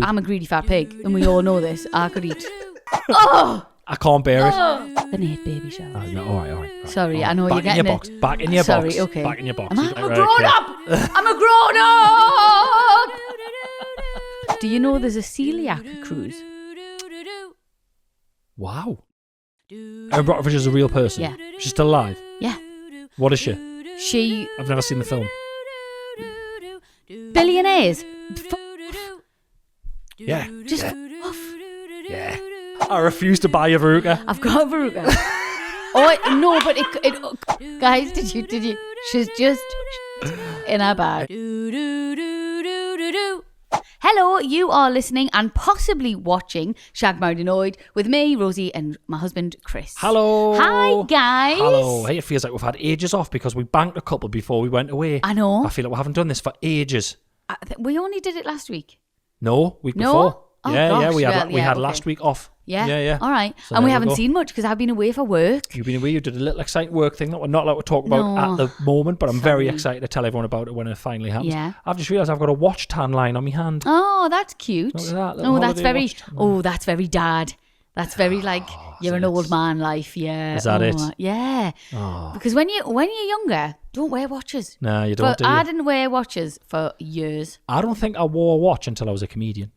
I'm a greedy fat pig, and we all know this. I could eat. Oh! I can't bear it. An 8 baby shower. No, all right. Sorry, all right. I know Back you're getting in your box. Back in your box. Sorry, okay. Back in your box. I'm a grown up! I'm a grown up! Do you know there's a celiac cruise? Wow. Erin Brockovich is a real person? Yeah. She's still alive? Yeah. What is she? I've never seen the film. Billionaires. Yeah. Just off. Yeah. I refuse to buy a verruca. I've got a verruca. No, but it guys, did you? She's just in her bag. Hello, you are listening and possibly watching Shagged, Married, Annoyed with me, Rosie, and my husband, Chris. Hello. Hi, guys. Hello. Hey, it feels like we've had ages off because we banked a couple before we went away. I know. I feel like we haven't done this for ages. We only did it last week. No, week No? before. Oh, yeah, gosh. we had Okay. last week off. Yeah. All right. So and we there haven't go. seen much because I've been away for work. You've been away. You did a little exciting work thing that we're not allowed to talk about No. at the moment, but I'm very Sorry. excited to tell everyone about it when it finally happens. Yeah. I've just realised I've got a watch tan line on my hand. Oh, that's cute. Look at that, little Oh, that's holiday very. watch tan. Oh, that's very dad. That's very like you're an old man life. Yeah. Is that it? Yeah. Oh. Because when you're younger, don't wear watches. No, you don't. But I didn't wear watches for years. I don't think I wore a watch until I was a comedian.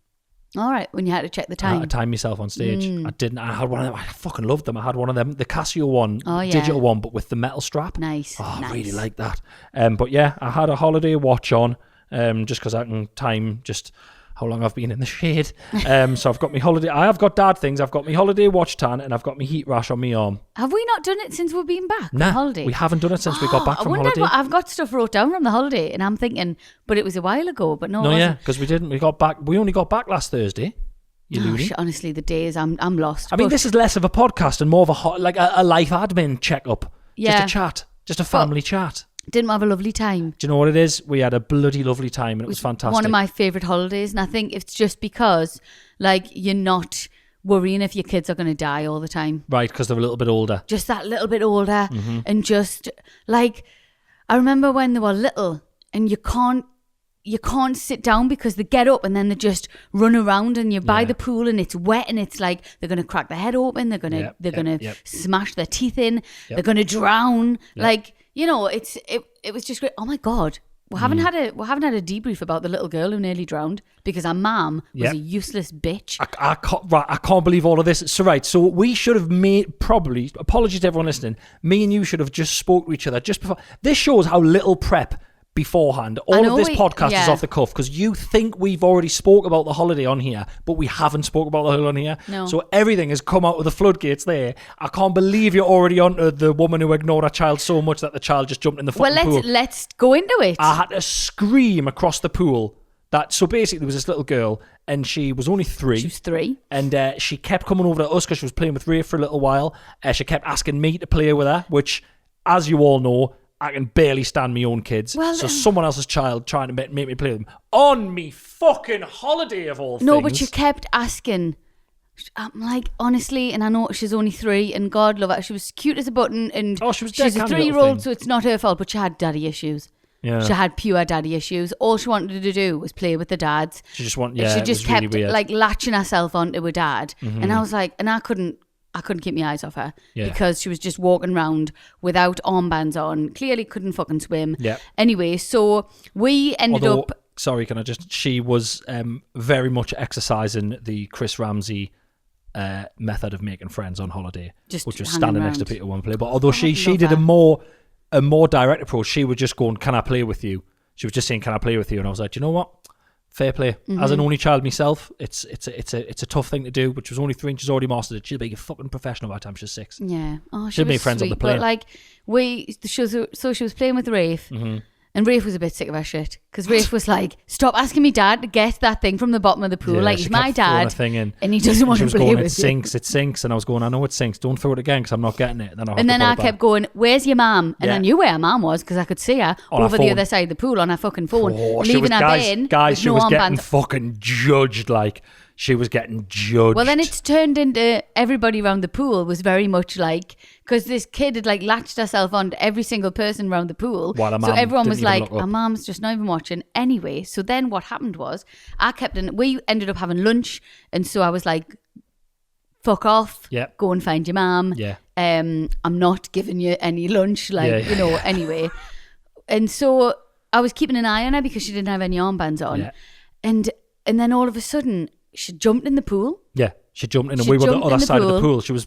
All right, when you had to check the I had time. to time myself on stage. I didn't. I had one of them. I fucking loved them. I had one of them, the Casio one, Oh, yeah. digital one, but with the metal strap. Nice. Oh, nice. I really like that. But yeah, I had a holiday watch on, just because I can time just how long I've been in the shade. So I've got my holiday. I have got dad things. I've got my holiday watch tan, and I've got my heat rash on my arm. Have we not done it since we've been back? Nah, from holiday? we haven't done it since we got back I from wondered holiday. I've got stuff wrote down from the holiday, and I'm thinking, but it was a while ago. But no, No, it yeah, wasn't. because we didn't. We got back. We only got back last Thursday. You loony. Honestly, the days I'm lost. I mean, But this is less of a podcast and more of a life admin checkup. Yeah. Just a chat. Just a family chat. didn't we have a lovely time? Do you know what it is? We had a bloody lovely time and it was fantastic. One of my favourite holidays, and I think it's just because, like, you're not worrying if your kids are going to die all the time. Right, because they're a little bit older. Just that little bit older, and just like, I remember when they were little, and you can't sit down because they get up and then they just run around, and you're by the pool and it's wet, and it's like they're going to crack their head open, they're going to smash their teeth in, they're going to drown. Like, you know, it was just great. Oh my God. We haven't had a debrief about the little girl who nearly drowned because our mum was a useless bitch. I can't believe all of this. So we should have made, probably, apologies to everyone listening, me and you should have just spoke to each other just before. This shows how little prep beforehand. All of this podcast is off the cuff because you think we've already spoke about the holiday on here, but we haven't spoke about the holiday on here. No. So everything has come out of the floodgates there. I can't believe you're already onto the woman who ignored her child so much that the child just jumped in the fucking pool. Well, let's go into it. I had to scream across the pool. So basically there was this little girl and she was only 3. She was 3. And she kept coming over to us because she was playing with Ray for a little while. She kept asking me to play with her, which, as you all know, I can barely stand my own kids. Well, so someone else's child trying to make me play with them. On me fucking holiday of all things. No, but you kept asking. I'm like, honestly, and I know she's only 3, and God love her. She was cute as a button, and she was she's a dead candy little 3-year-old, thing. so it's not her fault, but she had daddy issues. Yeah. She had pure daddy issues. All she wanted to do was play with the dads. She just wanted, she it just was kept really weird. like latching herself onto her dad. And I was like, and I couldn't keep my eyes off her because she was just walking around without armbands on. Clearly couldn't fucking swim. Yeah. Anyway, so we ended up. Sorry, can I just? She was very much exercising the Chris Ramsey method of making friends on holiday, which was standing next to Peter one play. But although she did a more direct approach, she was just going, "Can I play with you?" She was just saying, "Can I play with you?" And I was like, "You know what? Fair play." As an only child myself, it's a tough thing to do. But she was only 3 and she's already mastered it. She'll be a fucking professional by the time she's 6. Yeah. Oh, She'll was make friends on sweet, the plane. But like she was playing with Rafe. And Rafe was a bit sick of her shit because Rafe was like, "Stop asking me dad to get that thing from the bottom of the pool. Like, he's my dad, and he doesn't want to play with it. It sinks. And I was going, "I know it sinks. Don't throw it again because I'm not getting it." And then I kept going, "Where's your mum?" And I knew where her mum was because I could see her over the other side of the pool on her fucking phone, leaving her bin. Guys, she no was getting armbands. fucking judged. Like, she was getting judged. Well, then it's turned into everybody around the pool was very much like, because this kid had like latched herself onto every single person around the pool. While her so mum everyone didn't was even like, look up. our mum's just not even watching anyway. So then what happened was we ended up having lunch. And so I was like, fuck off. Yep. Go and find your mum. Yeah. I'm not giving you any lunch. Anyway. And so I was keeping an eye on her because she didn't have any armbands on. Yeah. And then all of a sudden, she jumped in the pool. Yeah, she jumped in and we were on the other side of the pool. She was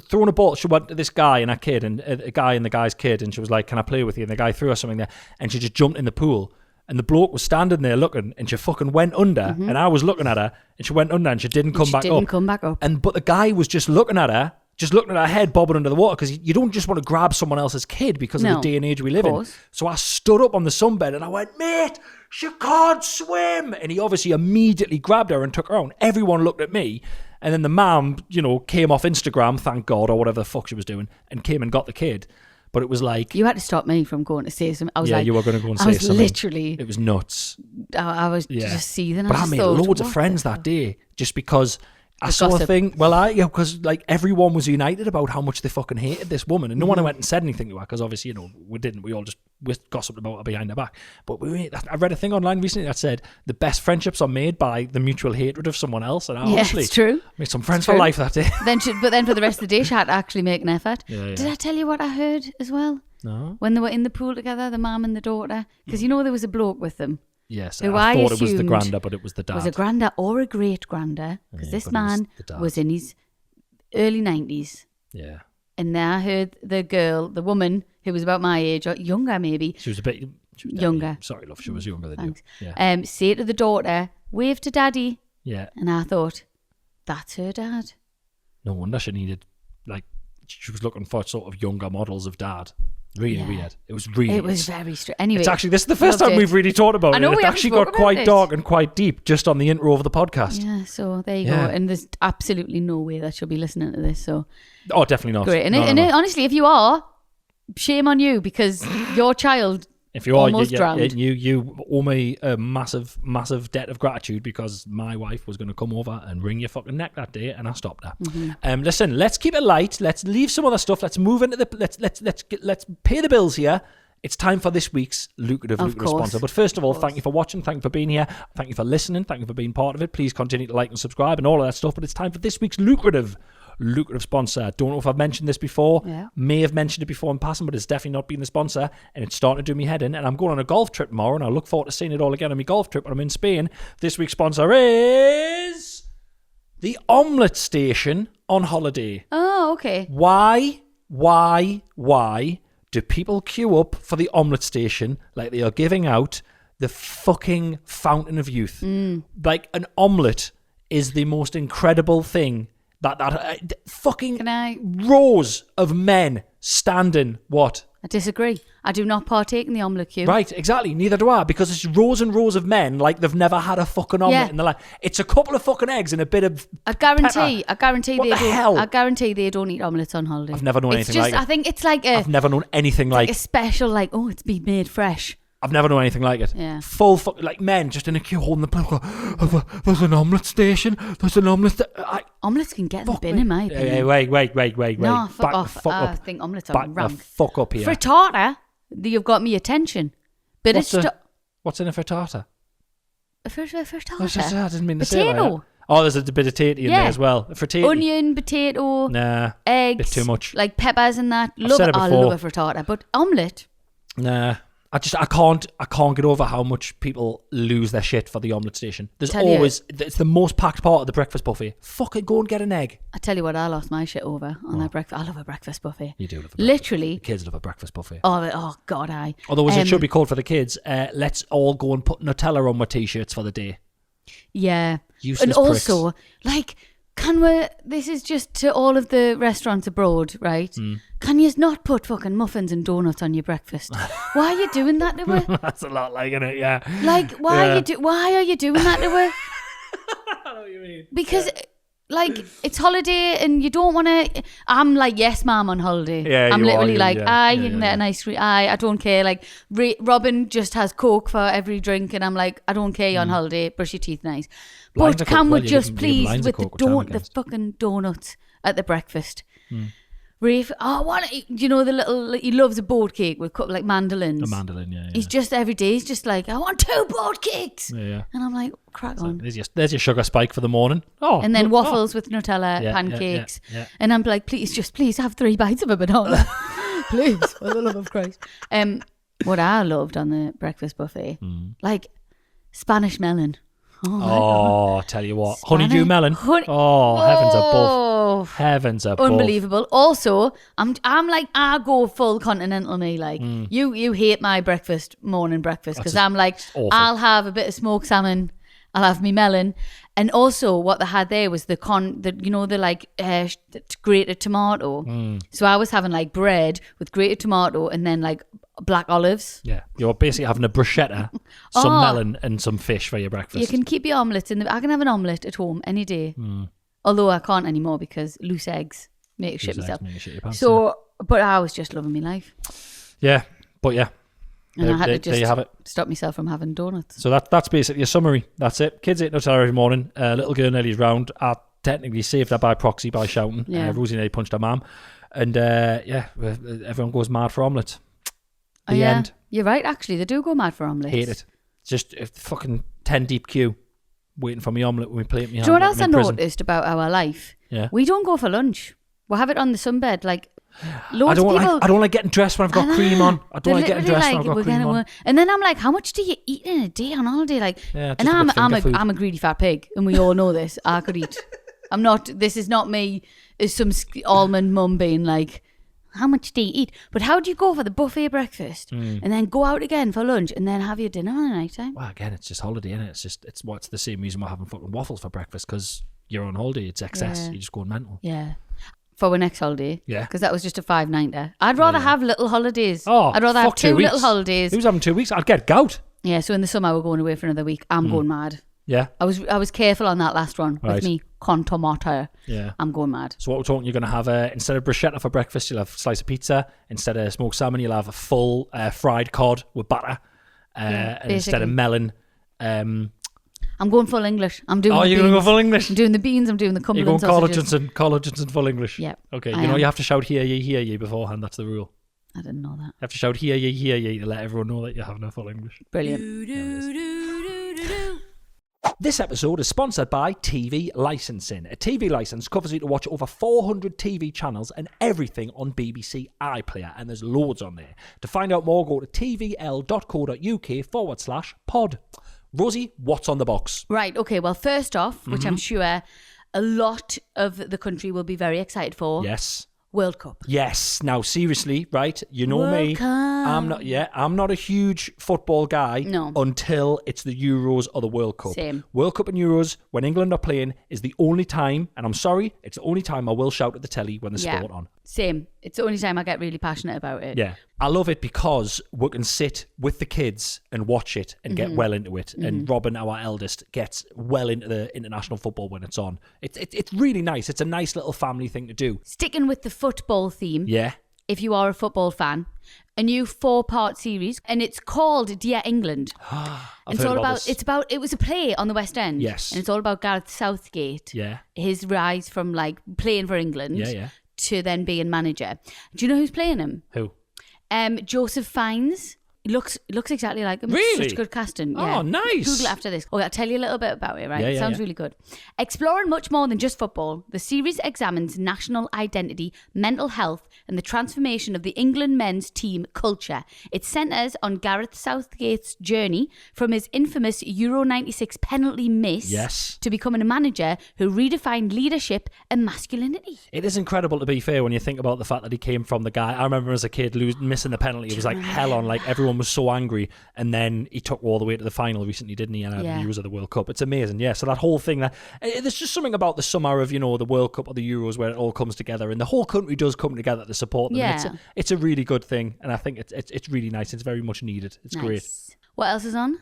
throwing a ball. She went to this guy and a kid and a guy and the guy's kid. And she was like, can I play with you? And the guy threw her something there. And she just jumped in the pool. And the bloke was standing there looking and she fucking went under. And I was looking at her and she went under and she didn't come back up. But the guy was just looking at her. Just looking at her head bobbing under the water because you don't just want to grab someone else's kid because of the day and age we live in. So I stood up on the sunbed and I went, mate, she can't swim. And he obviously immediately grabbed her and took her on. Everyone looked at me. And then the mum, came off Instagram, thank God, or whatever the fuck she was doing, and came and got the kid. But it was like... You had to stop me from going to say something. I was you were going to go and say something. Literally... It was nuts. I was just seething. But I made loads of friends that day just because... I saw a thing. Well, because everyone was united about how much they fucking hated this woman, and no one went and said anything to her because obviously we didn't. We all just gossiped about her behind her back. But I read a thing online recently that said the best friendships are made by the mutual hatred of someone else. And honestly, it's true. Made some friends for life that day. But then for the rest of the day, she had to actually make an effort. Yeah. Did I tell you what I heard as well? No. When they were in the pool together, the mum and the daughter, because there was a bloke with them. Yes, I thought it was the granda, but it was the dad. Was a granda or a great granda, because this man was in his early 90s. Yeah. And then I heard the woman who was about my age, or younger maybe. She was younger. Sorry, love, she was younger than Thanks. you. Yeah. Say to the daughter, wave to daddy. Yeah. And I thought, that's her dad. No wonder she needed, she was looking for sort of younger models of dad. Really weird. It was very strange. Anyway, it's actually, this is the first time we've really talked about it. It actually got quite dark and quite deep just on the intro of the podcast. Yeah, so there you go. And there's absolutely no way that she'll be listening to this. So, definitely not. Great. And, honestly, if you are, shame on you because your child if you are, drowned. You owe me a massive, massive debt of gratitude because my wife was going to come over and wring your fucking neck that day, and I stopped her. Listen, let's keep it light. Let's leave some other stuff. Let's move into let's pay the bills here. It's time for this week's lucrative sponsor. But first of all, thank you for watching. Thank you for being here. Thank you for listening. Thank you for being part of it. Please continue to like and subscribe and all of that stuff. But it's time for this week's lucrative sponsor. Don't know if I've mentioned this before. May have mentioned it before in passing, but it's definitely not been the sponsor, and it's starting to do me head in. And I'm going on a golf trip tomorrow, and I look forward to seeing it all again on my golf trip when I'm in Spain. This week's sponsor is the Omelette Station on holiday. Oh, okay. Why do people queue up for the Omelette Station like they are giving out the fucking fountain of youth? Like, an omelette is the most incredible thing. That fucking rows of men standing. What? I disagree. I do not partake in the omelette queue. Right, exactly. Neither do I, because it's rows and rows of men like they've never had a fucking omelette in their life. It's a couple of fucking eggs and a bit of I guarantee what the hell? I guarantay they don't eat omelettes on holiday. I've never known anything like it. I think it's like I've never known anything like a special, it's been made fresh. I've never known anything like it. Yeah. Full men just in a queue holding the plug. There's an omelette station. There's an omelette. Omelettes can get in the bin, in my opinion. Wait. No, fuck off. I think omelettes are rank. The fuck up here. Frittata, you've got me attention. But what's in a frittata? A frittata? I didn't mean to potato. say that. Oh, there's a bit of tatey in there as well. A frittata. Onion, potato, eggs. Bit too much. Like peppers and that. I love a frittata. But omelette? Nah. I can't get over how much people lose their shit for the omelette station. It's the most packed part of the breakfast buffet. Fuck it, go and get an egg. I tell you what, I lost my shit over on that breakfast. I love a breakfast buffet. You do love a literally. The kids love a breakfast buffet. Oh God, I. Although it should be called for the kids, let's all go and put Nutella on my t-shirts for the day. Yeah. Useless and pricks. Also, this is just to all of the restaurants abroad, right? Can you not put fucking muffins and donuts on your breakfast? Why are you doing that to her? That's a lot like, isn't it? Yeah. Why are you doing that to her? I know what you mean. Because like, it's holiday and you don't want to. I'm like, yes, ma'am, on holiday. Yeah, I'm you literally are, like, yeah. you can get an ice cream. I don't care. Like, Robin just has Coke for every drink, and I'm like, I don't care. You're on holiday. Brush your teeth nice. Lines But of can Coke, we well, just you give please lines of with Coke, the fucking donuts at the breakfast? Rafe, the little, he loves a boat cake with like mandolins. A mandolin, yeah. He's just every day, he's just like, I want 2 boat cakes. Yeah. And I'm like, crack on. There's your sugar spike for the morning. Oh, And then waffles with Nutella, pancakes. Yeah. And I'm like, please have 3 bites of a banana. Please, for the love of Christ. What I loved on the breakfast buffet, like Spanish melon. Oh, tell you what. Honeydew melon. Heavens above. Heavens above. Unbelievable. Also, I'm like, I go full continental me. Like, you hate my morning breakfast, because I'm like, I'll have a bit of smoked salmon, I'll have me melon. And also what they had there was the grated tomato. So I was having like bread with grated tomato and then like black olives. Yeah, you're basically having a bruschetta, some melon and some fish for your breakfast. You can keep your omelettes I can have an omelette at home any day. Although I can't anymore because loose eggs make shit myself. But I was just loving my life. Yeah, but yeah. And I had to there you have it. Stop myself from having donuts. So that's basically a summary. That's it. Kids eat Nutella every morning. Little girl Nelly's round. I technically saved her by proxy by shouting. Rosie Nelly punched her mum. And everyone goes mad for omelette. The end. You're right, actually. They do go mad for omelettes. Hate it. It's just a fucking 10 deep queue waiting for me omelette when we play it in my hand. Do you know what else I noticed about our life? Yeah. We don't go for lunch. We'll have it on the sunbed. Like, I don't like getting dressed when I've got cream on. I don't like getting dressed when I've got cream on. And then I'm like, how much do you eat in a day on holiday? Like, and I'm a greedy fat pig, and we all know this. I could eat. I'm not. This is not me. Is some almond mum being like, how much do you eat? But how do you go for the buffet breakfast and then go out again for lunch and then have your dinner on the night time? Well, again, it's just holiday, isn't it? It's the same reason we're having fucking waffles for breakfast, because you're on holiday. It's excess. You're just going mental. Yeah. For our next holiday. Yeah. Because that was just a 5-nighter. I'd rather have little holidays. Oh, I'd rather have 2 little holidays. Who's having 2 weeks? I'd get gout. Yeah, so in the summer we're going away for another week. I'm going mad. Yeah. I was careful on that last one with me con tomato. Yeah. I'm going mad. So what we're talking, you're going to have instead of bruschetta for breakfast, you'll have a slice of pizza. Instead of smoked salmon, you'll have a full fried cod with butter. And instead of melon, I'm going full English. I'm doing. You're going to go full English? I'm doing the beans. I'm doing the Cumberland sausages. You're going Carla Johnson full English? Yeah. Okay. You have to shout hear ye beforehand. That's the rule. I didn't know that. You have to shout hear ye to let everyone know that you're having a full English. Brilliant. This episode is sponsored by TV Licensing. A TV license covers you to watch over 400 TV channels and everything on BBC iPlayer, and there's loads on there. To find out more, go to tvl.co.uk/pod. Rosie, what's on the box? Right, okay, well, first off, which I'm sure a lot of the country will be very excited for. Yes. World Cup. Yes. Now, seriously, right? You know World me. Cup. I'm not a huge football guy until it's the Euros or the World Cup. Same. World Cup and Euros, when England are playing, is the only time, and I'm sorry, it's the only time I will shout at the telly when there's sport on. Same. It's the only time I get really passionate about it. Yeah. I love it because we can sit with the kids and watch it and get well into it. And Robin, our eldest, gets well into the international football when it's on. It's really nice. It's a nice little family thing to do. Sticking with the football theme. Yeah. If you are a football fan, a new 4-part series, and it's called Dear England. It was a play on the West End. Yes. And it's all about Gareth Southgate. Yeah. His rise from like playing for England to then being manager. Do you know who's playing him? Who? Joseph Fiennes. Looks exactly like him. Really? Such good casting. Oh, nice. Google it after this. Okay, I'll tell you a little bit about it, right? Yeah, it sounds really good. Exploring much more than just football, the series examines national identity, mental health, and the transformation of the England men's team culture. It centres on Gareth Southgate's journey from his infamous Euro 96 penalty miss to becoming a manager who redefined leadership and masculinity. It is incredible, to be fair, when you think about the fact that he came from the guy. I remember as a kid missing the penalty. It was like hell on, like everyone was so angry, and then he took all the way to the final recently, didn't he? And the Euros of the World Cup. It's amazing, so that whole thing, there's just something about the summer of the World Cup or the Euros where it all comes together, and the whole country does come together to support them. It's a really good thing, and I think it's really nice. It's very much needed. It's great. What else is on?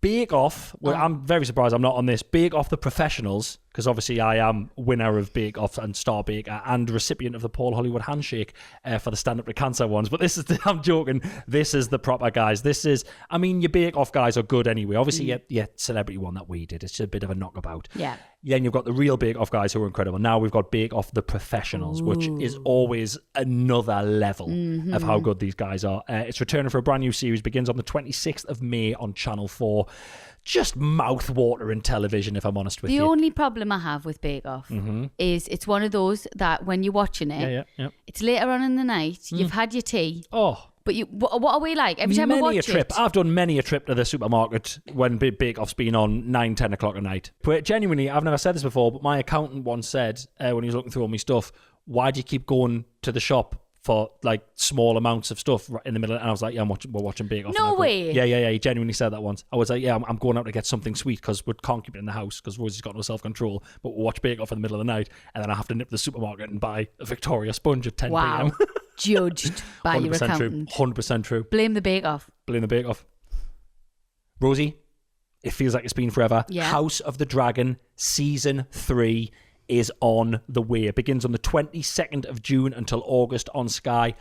Bake Off. Well, I'm very surprised I'm not on this. Bake Off the Professionals because obviously I am winner of Bake Off and Star Baker and recipient of the Paul Hollywood handshake for the Stand Up to Cancer ones. But this is, I'm joking, this is the proper guys. This is, I mean, your Bake Off guys are good anyway. Obviously, your celebrity one that we did, it's a bit of a knockabout. Yeah. Then you've got the real Bake Off guys who are incredible. Now we've got Bake Off the Professionals, which is always another level of how good these guys are. It's returning for a brand new series, begins on the 26th of May on Channel 4. Just mouth-watering television, if I'm honest with you. The only problem I have with Bake Off is it's one of those that when you're watching it, it's later on in the night, you've had your tea. Oh. But what are we like? Every time I watch it. I've done many a trip to the supermarket when Bake Off's been on 9, 10 o'clock at night. But genuinely, I've never said this before, but my accountant once said, when he was looking through all my stuff, why do you keep going to the shop for like small amounts of stuff in the middle? And I was like, yeah, we're watching Bake Off. No way. Yeah. He genuinely said that once. I was like, yeah, I'm going out to get something sweet because we can't keep it in the house because Rosie's got no self-control. But we'll watch Bake Off in the middle of the night, and then I have to nip to the supermarket and buy a Victoria sponge at 10 p.m. Judged by your accountant. 100% true. Blame the Bake Off. Blame the Bake Off. Rosie, it feels like it's been forever. Yeah. House of the Dragon Season 3 is on the way. It begins on the 22nd of June until August on Sky.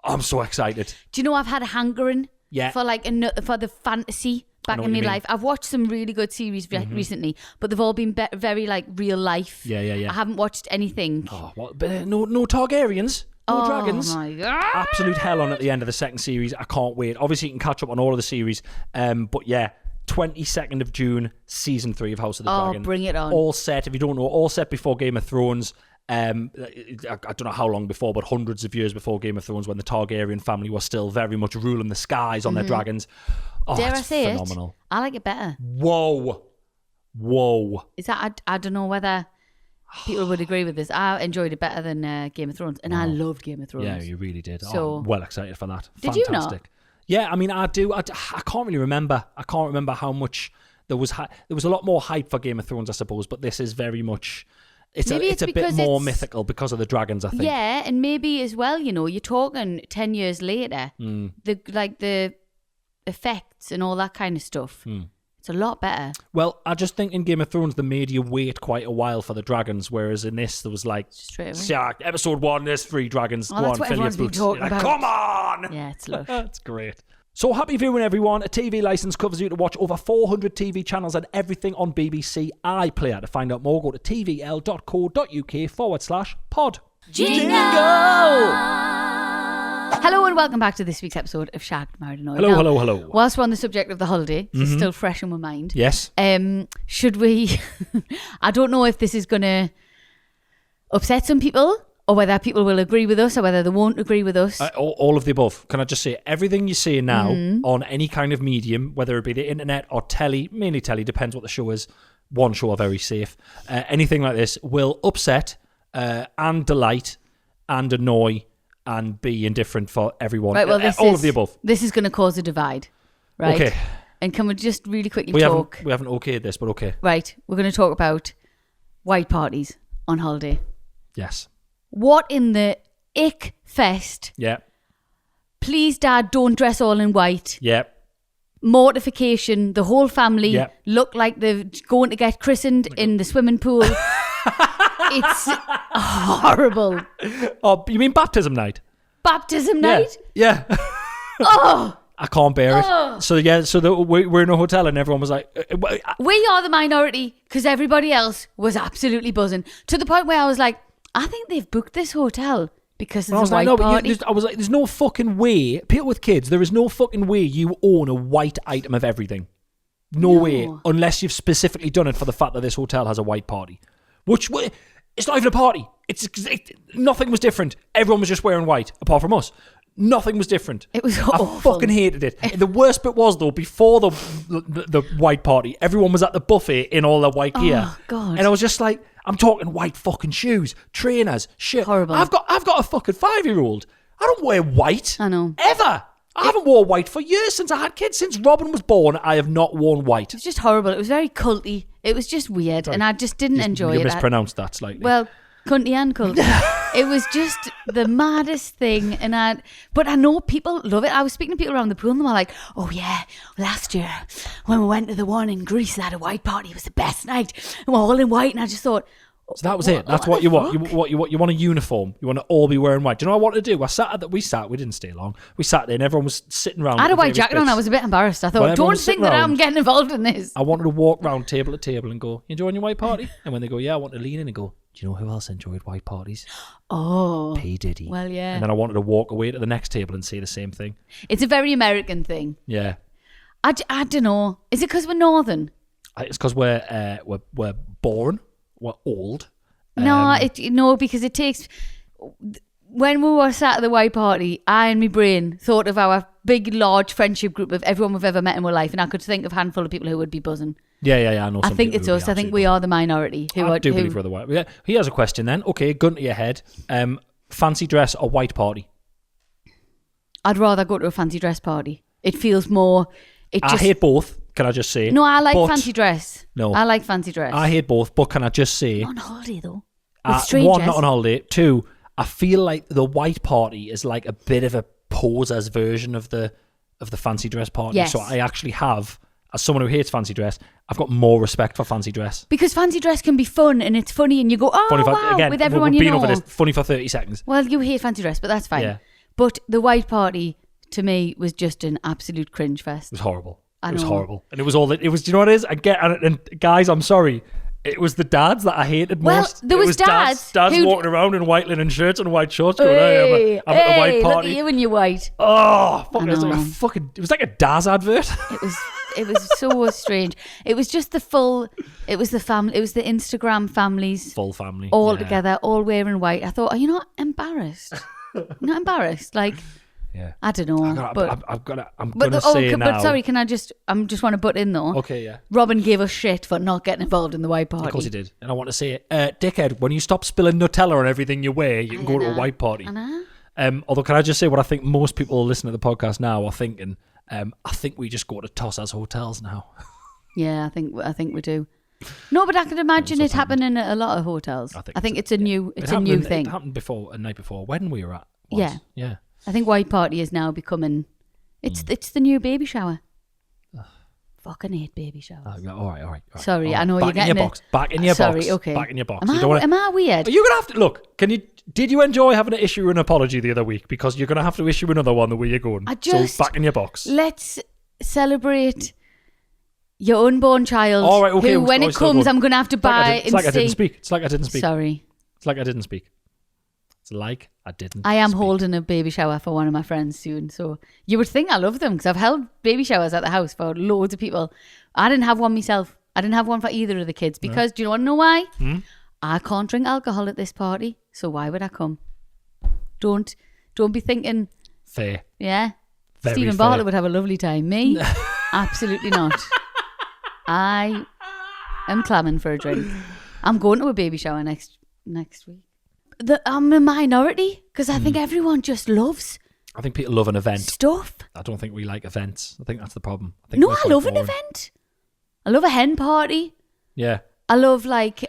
I'm so excited. Do you know I've had a hankering for like for the fantasy back in my life. I've watched some really good series recently, but they've all been very like real life. Yeah. I haven't watched anything. Oh, what? No Targaryens. No dragons. Oh my God. Absolute hell on at the end of the second series. I can't wait. Obviously, you can catch up on all of the series. But yeah, 22nd of June, season 3 of House of the Dragon. Oh, bring it on. All set, if you don't know, all set before Game of Thrones. I don't know how long before, but hundreds of years before Game of Thrones, when the Targaryen family was still very much ruling the skies on their dragons. Oh, Dare I say phenomenal. I like it better. Whoa. Is that, I don't know whether people would agree with this. I enjoyed it better than Game of Thrones, and I loved Game of Thrones. Yeah, you really did. So, I'm well excited for that. Did Fantastic. you not? Yeah, I mean, I do. I can't really remember. I can't remember how much there was. There was a lot more hype for Game of Thrones, I suppose, but this is very much. It's a bit more mythical because of the dragons, I think. Yeah, and maybe as well, you know, you're talking 10 years later, the effects and all that kind of stuff. It's a lot better. Well, I just think in Game of Thrones, they made you wait quite a while for the dragons, whereas in this, there was like, episode 1, there's 3 dragons. Oh, that's what everyone's been talking about. Come on! Yeah, it's lush. That's great. So happy viewing, everyone. A TV licence covers you to watch over 400 TV channels and everything on BBC iPlayer. To find out more, go to tvl.co.uk/pod. Jingle! Hello and welcome back to this week's episode of Shagged, Married, Annoyed. Hello. Whilst we're on the subject of the holiday, it's still fresh in my mind. Yes. Should we... I don't know if this is going to upset some people or whether people will agree with us or whether they won't agree with us. All of the above. Can I just say, everything you say now on any kind of medium, whether it be the internet or telly, mainly telly, depends what the show is. One show are very safe. Anything like this will upset and delight and annoy and be indifferent for everyone. Right, well, all of the above. This is going to cause a divide, right? Okay. And can we just really quickly talk? We haven't okayed this, but okay. Right, we're going to talk about white parties on holiday. Yes. What in the ick fest? Yeah. Please, Dad, don't dress all in white. Yeah. Mortification. The whole family look like they're going to get christened in the swimming pool. It's horrible. Oh, you mean baptism night? Baptism night? Yeah. Oh! I can't bear it. So we're in a hotel and everyone was like... we are the minority because everybody else was absolutely buzzing. To the point where I was like, I think they've booked this hotel because it's a white party. I was like, there's no fucking way. People with kids, there is no fucking way you own a white item of everything. No way. Unless you've specifically done it for the fact that this hotel has a white party. It's not even a party. Nothing was different. Everyone was just wearing white, apart from us. Nothing was different. It was awful. I fucking hated it. The worst bit was, though, before the white party, everyone was at the buffet in all their white gear. Oh, God. And I was just like, I'm talking white fucking shoes, trainers, shit. Horrible. I've got a fucking 5-year-old. I don't wear white. I know. Ever. I haven't worn white for years since I had kids. Since Robin was born, I have not worn white. It was just horrible. It was very culty. It was just weird, and I just didn't enjoy it. You mispronounced that slightly. Well, Cunty and cult. It was just the maddest thing. But I know people love it. I was speaking to people around the pool and they were like, oh yeah, last year when we went to the one in Greece, they had a white party. It was the best night. And we're all in white. And I just thought, so that was it. That's what you want. You want a uniform. You want to all be wearing white. Do you know what I wanted to do? We didn't stay long. We sat there and everyone was sitting around. I had a white jacket on. I was a bit embarrassed. I thought, don't think that I'm getting involved in this. I wanted to walk around table to table and go, you enjoying your white party? And when they go, yeah, I want to lean in and go, do you know who else enjoyed white parties? Oh. P. Diddy. Well, yeah. And then I wanted to walk away to the next table and say the same thing. It's a very American thing. Yeah. I don't know. Is it because we're northern? It's because we're born. We're old. No, because it takes... When we were sat at the white party, I and my brain thought of our big, large friendship group of everyone we've ever met in our life, and I could think of a handful of people who would be buzzing. Yeah, I know. I think it's us. I think we are the minority. I do believe we're the white. Yeah. Here's a question then. Okay, gun to your head. Fancy dress or white party? I'd rather go to a fancy dress party. It feels more... I hate both. Can I just say? No, I like fancy dress. No. I like fancy dress. I hate both, but can I just say... Not on holiday, though. With strangers. One, not on holiday. Two, I feel like the white party is like a bit of a poser's version of the fancy dress party. Yes. So I actually have, as someone who hates fancy dress, I've got more respect for fancy dress. Because fancy dress can be fun and it's funny and you go, wow, with everyone you know. Over this, funny for 30 seconds. Well, you hate fancy dress, but that's fine. Yeah. But the white party, to me, was just an absolute cringe fest. It was horrible. It was horrible. And it was all, do you know what it is? And guys, I'm sorry. It was the dads that I hated most. There was dads walking around in white linen shirts and white shorts going, hey, I'm at a white party. Look at you in your white. Oh, fuck, it was like a Daz advert. It was so strange. It was just it was the Instagram families. Full family. All together, all wearing white. I thought, are you not embarrassed? Not embarrassed? Like... Yeah, I don't know. I'm gonna say now. But sorry, I just want to butt in though. Okay, yeah. Robin gave us shit for not getting involved in the white party. Of course he did. And I want to say, dickhead, when you stop spilling Nutella on everything you wear, you can go to a white party. Although, can I just say what I think most people listening to the podcast now are thinking? I think we just go to Tossa's hotels now. Yeah, I think we do. No, but I can imagine it happening at a lot of hotels. I think it's a new thing. It happened a night before when we were at. Yeah. I think white party is now becoming... It's the new baby shower. Fucking hate baby showers. All right. Sorry, all right. I know you're getting it. Back in your box. Sorry, okay. Back in your box. Am I weird? You're going to have to... Look, did you enjoy having to issue an apology the other week? Because you're going to have to issue another one the way you're going. So back in your box. Let's celebrate your unborn child. All right, okay. Who, when it comes, I'm going to have to buy It's like I didn't speak. Sorry. It's like I didn't speak. It's like I didn't I am speak. holding a baby shower for one of my friends soon. So you would think I love them because I've held baby showers at the house for loads of people. I didn't have one myself. I didn't have one for either of the kids because do you want to know why? I can't drink alcohol at this party. So why would I come? Don't be thinking. Fair. Yeah. Very Stephen fair. Bartlett would have a lovely time. Me? Absolutely not. I am clamming for a drink. I'm going to a baby shower next week. I'm a minority because I think everyone just loves. I think people love an event. Stuff. I don't think we like events. I think that's the problem. I love an event. I love a hen party. Yeah. I love let's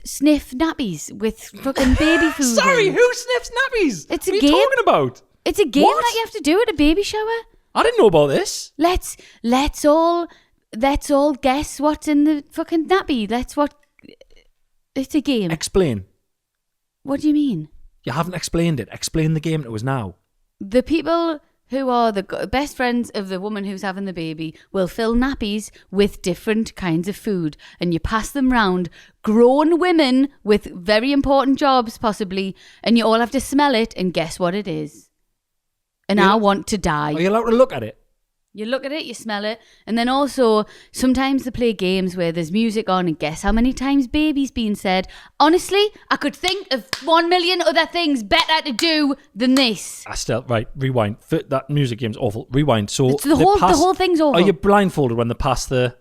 sniff nappies with fucking baby food. Sorry, who sniffs nappies? It's a game. game. What are you talking about? It's a game that you have to do at a baby shower. I didn't know about this. Let's all guess what's in the fucking nappy. It's a game. Explain. What do you mean? You haven't explained it. Explain the game to us now. The people who are the best friends of the woman who's having the baby will fill nappies with different kinds of food and you pass them round, grown women with very important jobs possibly, and you all have to smell it and guess what it is. And I want to die. Are you allowed to look at it? You look at it, you smell it, and then also sometimes they play games where there's music on and guess how many times baby's been said. Honestly, I could think of 1 million other things better to do than this. Right, rewind. That music game's awful. Rewind. So it's the whole thing's awful. Are you blindfolded when they pass the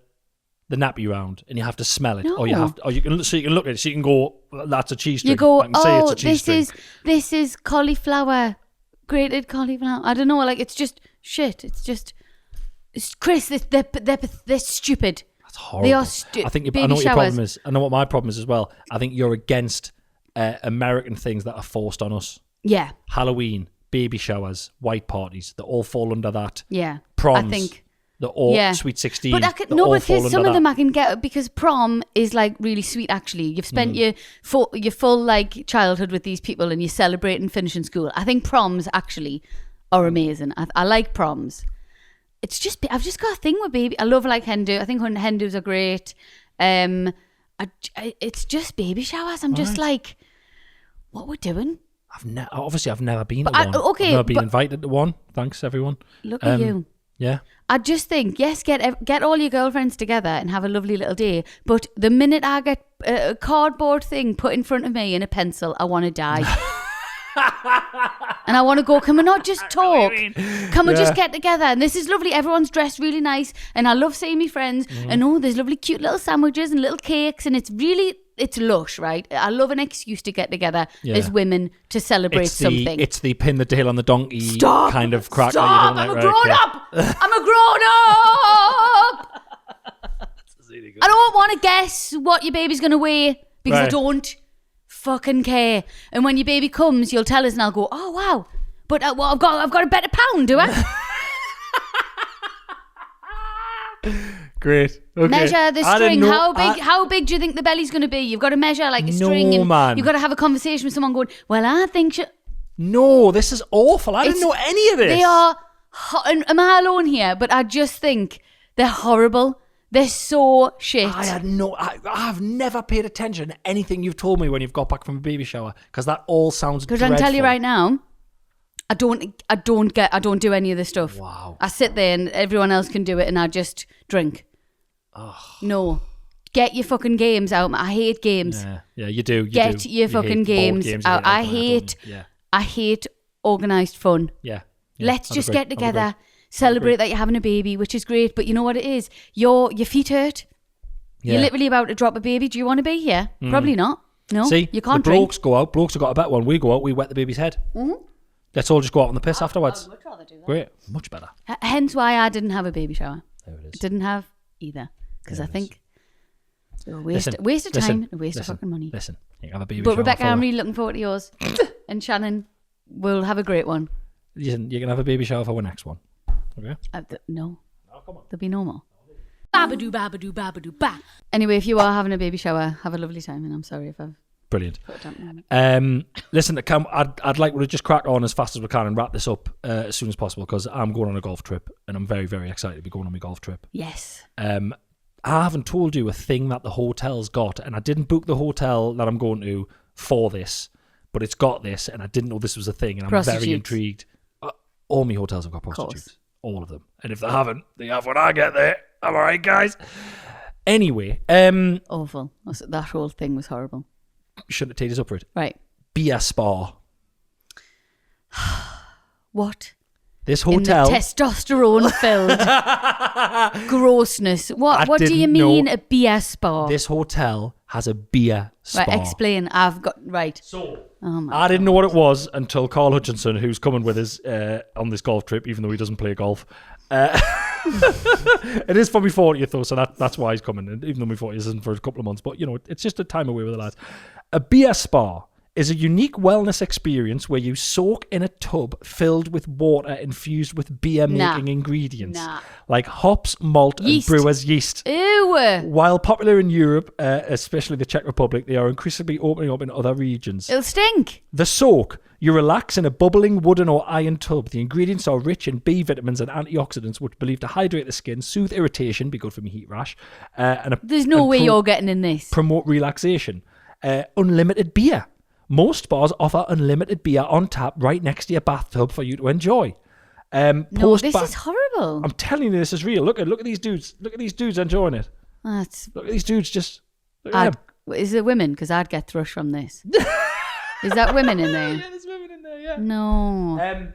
nappy round and you have to smell it? No. Or you can look at it so you can go, that's a cheese string. You go, I can say it's a cheese string. This is cauliflower, grated cauliflower. I don't know, it's just shit. It's just... Chris, they're stupid. That's horrible. They are I think baby I know what your showers. problem is. I know what my problem is as well. I think you're against American things that are forced on us. Yeah. Halloween, baby showers, white parties, they all fall under that. Yeah. Proms. I think. The all Sweet 16. But because some of them I can get, because prom is like really sweet actually. You've spent your full like childhood with these people and you celebrate and finish in school. I think proms actually are amazing. I like proms. It's just, I've just got a thing with baby. I love like hen do. I think hen do's are great. It's just baby showers. I'm just like, what we're doing? I've never been to one. I've never been invited to one. Thanks, everyone. Look at you. Yeah. I just think, yes, get all your girlfriends together and have a lovely little day. But the minute I get a cardboard thing put in front of me and a pencil, I want to die. And I want to go, can we not just talk? Can we just get together? And this is lovely. Everyone's dressed really nice. And I love seeing my friends. And there's lovely cute little sandwiches and little cakes. And it's lush, right? I love an excuse to get together as women to celebrate something. It's the pin the tail on the donkey kind of crack. Stop! I'm a grown-up! I'm a grown-up! Really I don't want to guess what your baby's going to weigh because I don't fucking care. And when your baby comes, you'll tell us and I'll go, oh, wow. But I've got a better pound, do I? Great. Okay. Measure the string. How big do you think the belly's going to be? You've got to measure like a string. And man. You've got to have a conversation with someone going, well, I think... No, this is awful. I didn't know any of this. They are... Am I alone here? But I just think they're horrible. They're so shit. I've never paid attention to anything you've told me when you've got back from a baby shower because that all sounds dreadful. Because I can tell you right now, I don't do any of this stuff. Wow. I sit there and everyone else can do it and I just drink. Oh. No. Get your fucking games out. I hate games. Yeah, you do. Get your fucking games out. I hate organised fun. Yeah. Let's just get together, celebrate that you're having a baby, which is great. But you know what it is? Your feet hurt. Yeah. You're literally about to drop a baby. Do you want to be here? Probably not. No. See, you can't the blokes go out. Blokes have got a better one. We go out. We wet the baby's head. Mm-hmm. Let's all just go out on the piss afterwards. I would rather do that. Great. Much better. Hence why I didn't have a baby shower. There it is. Didn't have either. Because I think it's a waste of time and a waste of fucking money. Listen, you can have a baby shower. But Rebecca, I'm really looking forward to yours. And Shannon, we'll have a great one. Listen, you can have a baby shower for our next one. Okay? No. Oh, come on. There'll be no more. Babadoo, babadoo, babadoo, ba. Anyway, if you are having a baby shower, have a lovely time. And I'm sorry if I've... Brilliant. Listen, I'd like to just crack on as fast as we can and wrap this up as soon as possible because I'm going on a golf trip and I'm very, very excited to be going on my golf trip. Yes. I haven't told you a thing that the hotel's got, and I didn't book the hotel that I'm going to for this, but it's got this, and I didn't know this was a thing, and I'm very intrigued. All my hotels have got prostitutes. All of them. And if they haven't, they have when I get there. I'm all right, guys. Anyway. Awful. That whole thing was horrible. Shouldn't have taken us up for it. Right. Beer spa. What? This hotel. In the testosterone-filled grossness. What do you mean a beer spa? This hotel has a beer spa. Right, explain. Right. So, I didn't know what it was until Carl Hutchinson, who's coming with us on this golf trip, even though he doesn't play golf. It is for my 40th though, so that's why he's coming. And even though my 40th isn't for a couple of months, but you know, it's just a time away with the lads. A beer spa is a unique wellness experience where you soak in a tub filled with water infused with beer-making ingredients like hops, malt, yeast. And brewer's yeast. Ew! While popular in Europe, especially the Czech Republic, they are increasingly opening up in other regions. It'll stink. The soak. You relax in a bubbling wooden or iron tub. The ingredients are rich in B vitamins and antioxidants, which are believed to hydrate the skin, soothe irritation, be good for me heat rash. There's no way you're getting in this. Promote relaxation. Unlimited beer. Most bars offer unlimited beer on tap right next to your bathtub for you to enjoy. No, this is horrible. I'm telling you, this is real. Look at these dudes. Look at these dudes enjoying it. Look at these dudes just... Is it women? Because I'd get thrush from this. Is that women in there? Yeah, there's women in there, yeah. No.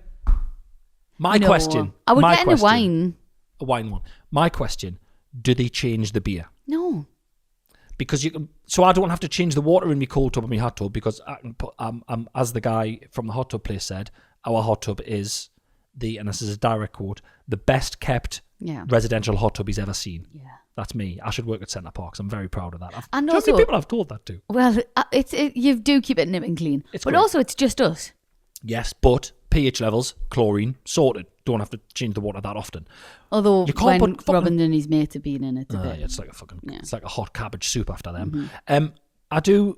Question. I would get in a wine. A wine one. My question, do they change the beer? No. Because so I don't have to change the water in my cold tub and my hot tub because I can put, as the guy from the hot tub place said, our hot tub is and this is a direct quote, the best kept residential hot tub he's ever seen. Yeah. That's me. I should work at Centre Parks. I'm very proud of that. And do you know how also, many people I've told that to? Well, you do keep it nip and clean. But great. Also, it's just us. Yes, but pH levels, chlorine, sorted. Don't have to change the water that often. Although you can't when put Robin and his mates have been in it, it's like it's like a hot cabbage soup after them. I don't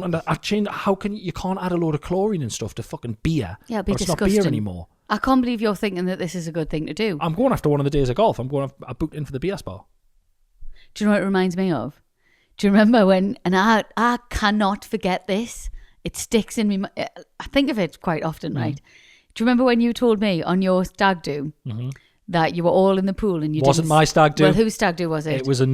understand. How can you can't add a load of chlorine and stuff to fucking beer? Yeah, it'd be disgusting. It's not beer anymore. I can't believe you're thinking that this is a good thing to do. I'm going after one of the days of golf. I booked in for the beer spa. Do you know what it reminds me of? Do you remember when, and I cannot forget this, it sticks in me, I think of it quite often, right? Do you remember when you told me on your stag do that you were all in the pool and you wasn't my stag do? Well, whose stag do was it? It was a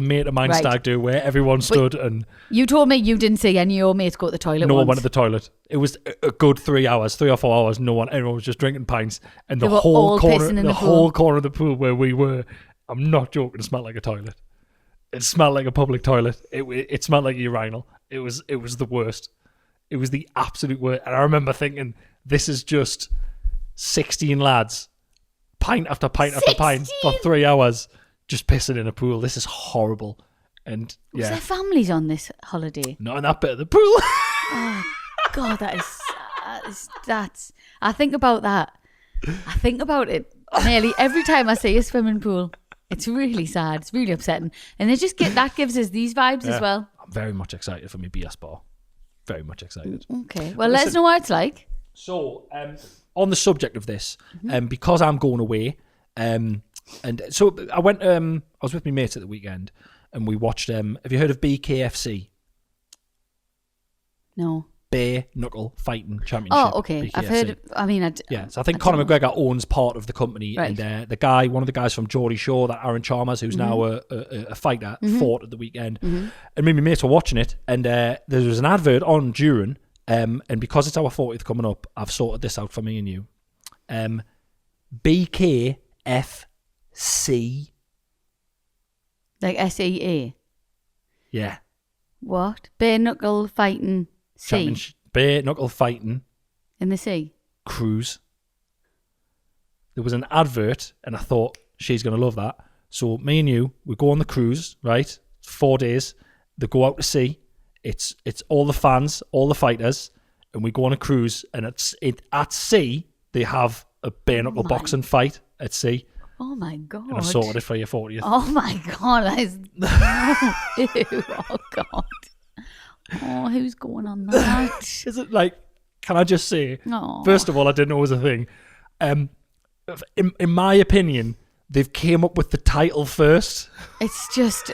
mate of mine stag do where everyone stood and... You told me you didn't see any of your mates go to the toilet No once. one went to the toilet. It was a good 3 or 4 hours. Everyone was just drinking pints. And the whole corner of the pool where we were, I'm not joking, smelled like a toilet. It smelled like a public toilet. It smelled like a urinal. It was the worst. It was the absolute worst. And I remember thinking, this is just 16 lads, pint after pint after pint for 3 hours, just pissing in a pool. This is horrible. And Was there families on this holiday? Not in that bit of the pool. Oh God, that's. I think about that. I think about it nearly every time I see a swimming pool. It's really sad. It's really upsetting, and that gives us these vibes as well. I'm very much excited for my beer spa. Very much excited. Okay, well, let us know what it's like. So, on the subject of this, because I'm going away, and so I went. I was with my mates at the weekend, and we watched. Have you heard of BKFC? No. Bare Knuckle Fighting Championship. Oh, okay. BKFC. I've heard. So I think Conor McGregor owns part of the company, right. And one of the guys from Geordie Shore, that Aaron Chalmers, who's now a fighter, fought at the weekend. And me and my mates were watching it, and there was an advert on during, and because it's our 40th coming up, I've sorted this out for me and you. BKFC. Like SEA? Yeah. What? Bare Knuckle Fighting Sea? Bare Knuckle Fighting. In the sea? Cruise. There was an advert, and I thought, she's going to love that. So me and you, we go on the cruise, right? 4 days. They go out to sea. It's all the fans, all the fighters, and we go on a cruise, and at sea, they have a bare knuckle boxing fight at sea. Oh my God. And I sorted it for your 40th. Oh my God. That is... Ew. Oh God. Oh, who's going on that? Is it like, can I just say, first of all, I didn't know it was a thing. In my opinion, they've came up with the title first. It's just...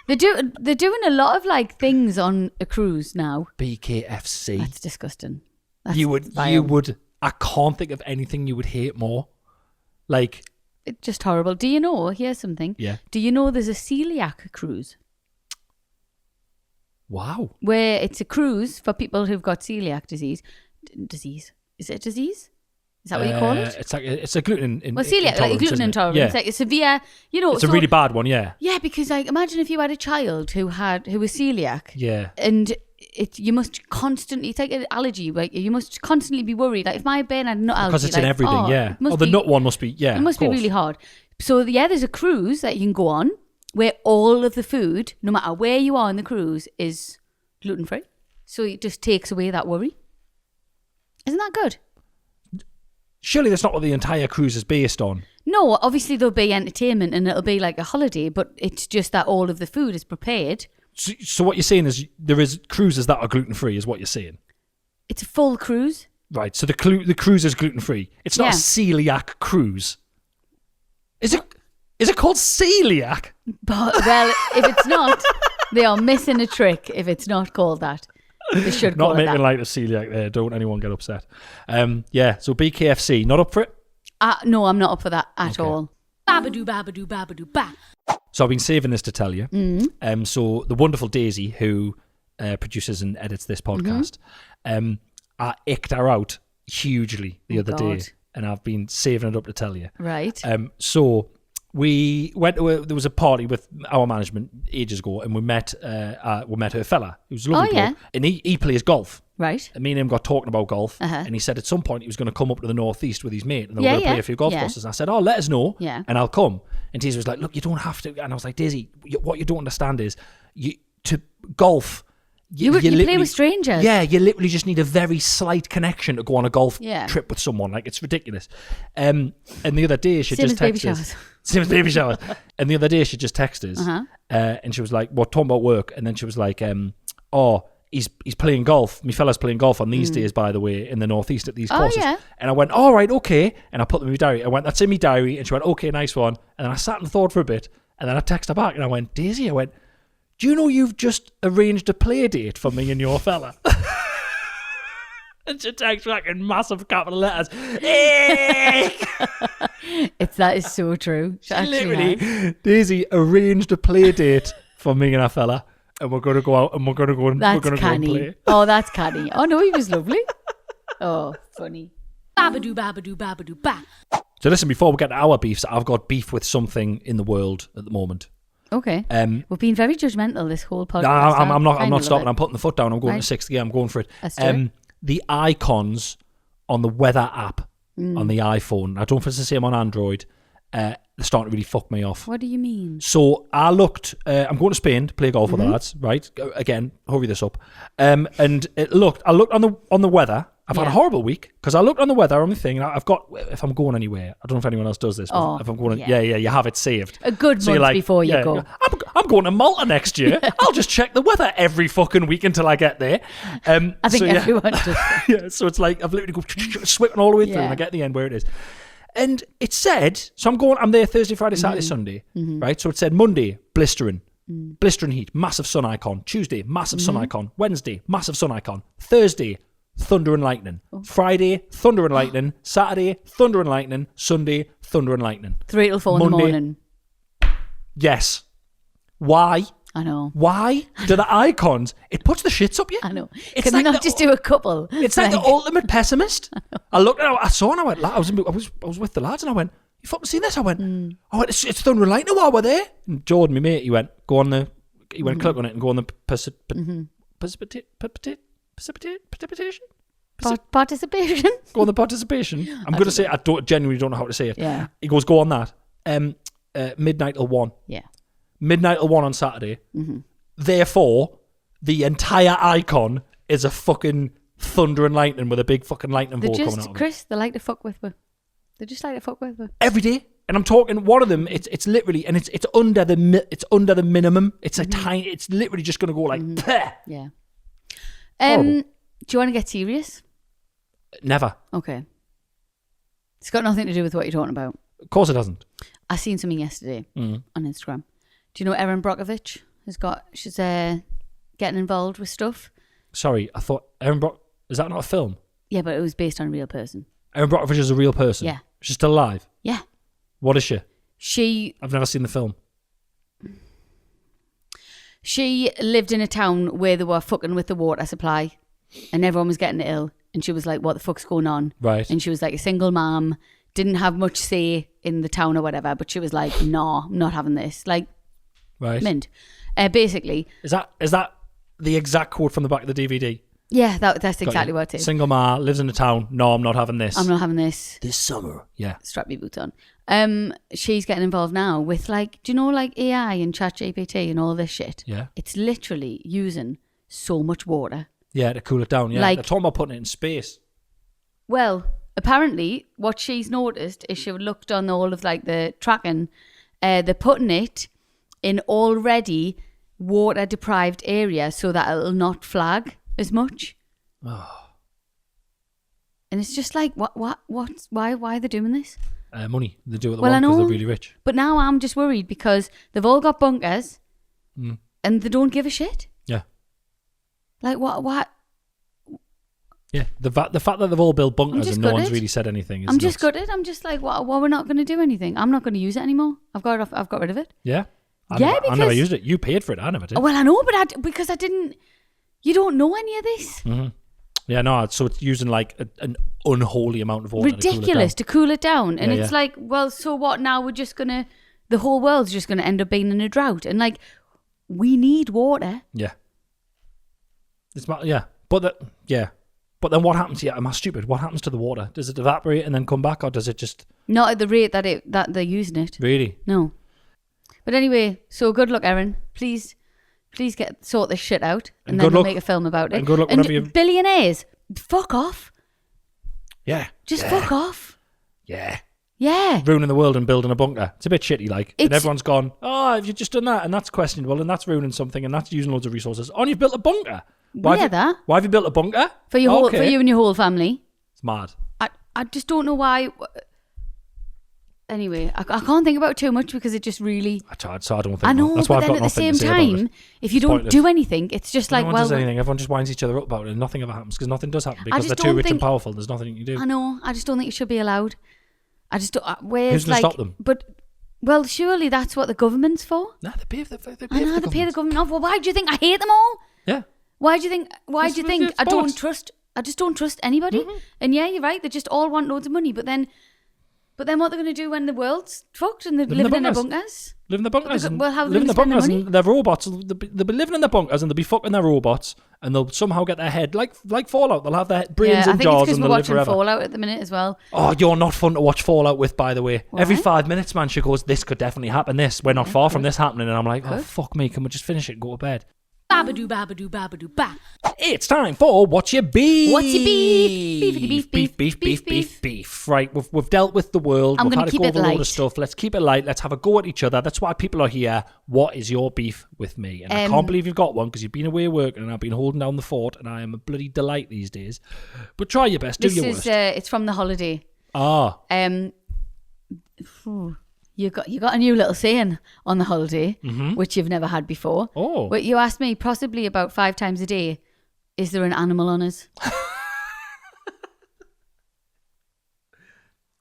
They're doing a lot of like things on a cruise now. BKFC. That's disgusting. That's you would. I can't think of anything you would hate more. Like, it's just horrible. Do you know? Here's something. Yeah. Do you know there's a celiac cruise? Wow. Where it's a cruise for people who've got celiac disease. Is it a disease? Is that what you call it? It's a gluten celiac, like a gluten intolerance. Yeah. It's like a severe, It's a really bad one, yeah. Yeah, because like imagine if you had a child who was celiac. Yeah. And you must constantly, it's like an allergy, like you must constantly be worried. Like if my bairn had nut allergy, because it's in everything, yeah. The nut one must be, yeah. It must be really hard. So yeah, there's a cruise that you can go on where all of the food, no matter where you are on the cruise, is gluten free. So it just takes away that worry. Isn't that good? Surely that's not what the entire cruise is based on. No, obviously there'll be entertainment and it'll be like a holiday, but it's just that all of the food is prepared. So what you're saying is there is cruises that are gluten-free is what you're saying? It's a full cruise. Right, so the cruise is gluten-free. It's not a celiac cruise. Is it called celiac? But, well, if it's not, they are missing a trick if it's not called that. They should call it that. Not making light of celiac there. Don't anyone get upset. Yeah, so BKFC, not up for it? No, I'm not up for that at all. Babadoo, babadoo, babadoo, ba. So I've been saving this to tell you. So the wonderful Daisy, who produces and edits this podcast, I icked her out hugely the other day, and I've been saving it up to tell you. Right. So we went to there was a party with our management ages ago, and we met her fella who's a lovely bloke, and he plays golf. Right. And me and him got talking about golf, and he said at some point he was going to come up to the northeast with his mate, and they were going to play a few golf courses. And I said, "Oh, let us know, and I'll come." And Daisy was like, "Look, you don't have to." And I was like, "Daisy, what you don't understand is to golf." You play with strangers. Yeah, you literally just need a very slight connection to go on a golf trip with someone. Like, it's ridiculous. And the other day she just texted us. Same as baby showers. And the other day she just texted us, and she was like, "Well, talking about work," and then she was like, "Oh, he's playing golf. My fella's playing golf on these days, by the way, in the northeast at these courses." And I went, "All right, okay." And I put them in my diary. I went, "That's in my diary." And she went, "Okay, nice one." And then I sat and thought for a bit, and then I texted her back, and I went, "Daisy," I went, "Do you know you've just arranged a play date for me and your fella?" And she texts back in massive capital letters. That is so true. She literally, Daisy arranged a play date for me and our fella, and we're going to go out and we're going to go and play. Oh, that's canny. Oh no, he was lovely. Oh, funny. Babadoo, babadoo, babadoo, ba. So listen, before we get to our beefs, I've got beef with something in the world at the moment. Okay. We've been very judgmental this whole podcast. No, I'm not stopping. I'm putting the foot down. I'm going to 6th gear. I'm going for it. Let's do it. The icons on the weather app on the iPhone, I don't know if it's the same on Android, they're starting to really fuck me off. What do you mean? So I looked, I'm going to Spain to play golf with the lads, right? Again, hurry this up. And I looked on the weather. I've had a horrible week because I looked on the weather on the thing, and I've got, if I'm going anywhere, I don't know if anyone else does this, but if I'm going, you have it saved. A good month before you go. I'm going to Malta next year. I'll just check the weather every fucking week until I get there. I think everyone does. Yeah, so it's like I've literally go sweeping all the way through, and I get to the end where it is. And it said, so I'm there Thursday, Friday, Saturday, Sunday, right? So it said Monday, blistering heat, massive sun icon. Tuesday, massive sun icon. Wednesday, massive sun icon. Thursday, thunder and lightning. Friday, thunder and lightning. Saturday, thunder and lightning. Sunday, thunder and lightning. 3 till 4 in the morning. Yes. Why? I know. Why do the icons? It puts the shits up you. I know. Can they not just do a couple? It's like the ultimate pessimist. I looked at it, I saw, and I went, I was with the lads, and I went, "You fucking seen this?" I went, it's thunder and lightning while we're there. And Jordan, my mate, he went, click on it and go on the precipitation. Participation. Go on the participation. I'm going to say, I genuinely don't know how to say it. Yeah. He goes, go on that. Midnight till 1. Yeah. Midnight till 1 on Saturday. Therefore, the entire icon is a fucking thunder and lightning with a big fucking lightning bolt coming out of it. Chris, they like to fuck with me. They just like to fuck with me. Every day. And I'm talking, one of them, it's literally, and it's under the minimum. It's a tiny, it's literally just going to go like, yeah. Do you want to get serious? Never. Okay. It's got nothing to do with what you're talking about. Of course it doesn't. I seen something yesterday on Instagram. Do you know Erin Brockovich she's getting involved with stuff? Sorry, I thought is that not a film? Yeah, but it was based on a real person. Erin Brockovich is a real person? Yeah. She's still alive? Yeah. What is she? I've never seen the film. She lived in a town where they were fucking with the water supply and everyone was getting ill. And she was like, what the fuck's going on? Right. And she was like a single mom, didn't have much say in the town or whatever, but she was like, no, I'm not having this. Like, mint. Basically. Is that the exact quote from the back of the DVD? Yeah, that's exactly what it is. Single ma, lives in a town. No, I'm not having this. I'm not having this. This summer. Yeah. Strap your boots on. She's getting involved now with like, do you know like AI and ChatGPT and all this shit? Yeah. It's literally using so much water. Yeah, to cool it down. Yeah. Like, they're talking about putting it in space. Well, apparently what she's noticed is she looked on all of like the tracking, they're putting it in already water deprived areas so that it'll not flag as much. Oh. And it's just like, why are they doing this? Money. They do what they want because they're really rich. But now I'm just worried because they've all got bunkers and they don't give a shit. Yeah. Like what? Yeah, the fact that they've all built bunkers and no one's really said anything is I'm just gutted. I'm just like, what? We're not going to do anything. I'm not going to use it anymore. I've got rid of it. Yeah. I never used it. You paid for it. I never did. Well, I know, but because I didn't. You don't know any of this. Mm-hmm. Yeah, no. So it's using like an unholy amount of water. Ridiculous to cool it down, and it's like, well, so what? Now we're just gonna the whole world's just going to end up being in a drought. And like, we need water. Yeah. But then what happens? Yeah, am I stupid? What happens to the water? Does it evaporate and then come back, or does it just... Not at the rate that they're using it. Really? No. But anyway, so good luck, Erin. Please sort this shit out, and then we'll make a film about it. And good luck whenever you... Billionaires, fuck off. Yeah. Just fuck off. Yeah. Yeah. Ruining the world and building a bunker. It's a bit shitty, like. And everyone's gone, have you just done that? And that's questionable, and that's ruining something, and that's using loads of resources. Oh, and you've built a bunker. Why have you built a bunker? For you and your whole family. It's mad. I just don't know why. Anyway, I can't think about it too much because it just really... I tried, so I don't think... I know, that's but why then I've at got the same nothing to say about time, it. if you don't do anything, it's just like, no one does anything. Everyone just winds each other up about it and nothing ever happens because nothing does happen because they're too rich and powerful. There's nothing you can do. I know. I just don't think it should be allowed. I just don't... Who's going to stop them? But... Well, surely that's what the government's for. No, they pay the government off. Well, why do you think I hate them all? Yeah. Why do you think I just don't trust anybody? Mm-hmm. And yeah, you're right. They just all want loads of money. But then what they're going to do when the world's fucked and they're living in their bunkers? Live in the bunkers. Well, how live in the bunkers and their robots. They'll be living in the bunkers and they'll be fucking their robots and they'll somehow get their head like Fallout. They'll have their brains in jars and they'll live forever. I think it's because we're watching Fallout at the minute as well. Oh, you're not fun to watch Fallout with, by the way. Why? Every 5 minutes, man, she goes, "This could definitely happen. We're not far from this happening," and I'm like, "Oh fuck me! Can we just finish it and go to bed?" Babadoo, babadoo, babadoo, ba. It's time for What's Your Beef? What's your beef? Beef. Right, we've dealt with the world. We've had to go over a load of stuff. Let's keep it light. Let's have a go at each other. That's why people are here. What is your beef with me? And I can't believe you've got one because you've been away working and I've been holding down the fort and I am a bloody delight these days. But try your best. Do your worst. It's from the holiday. You got a new little saying on the holiday, which you've never had before. Oh. But you asked me possibly about 5 times a day, is there an animal on us?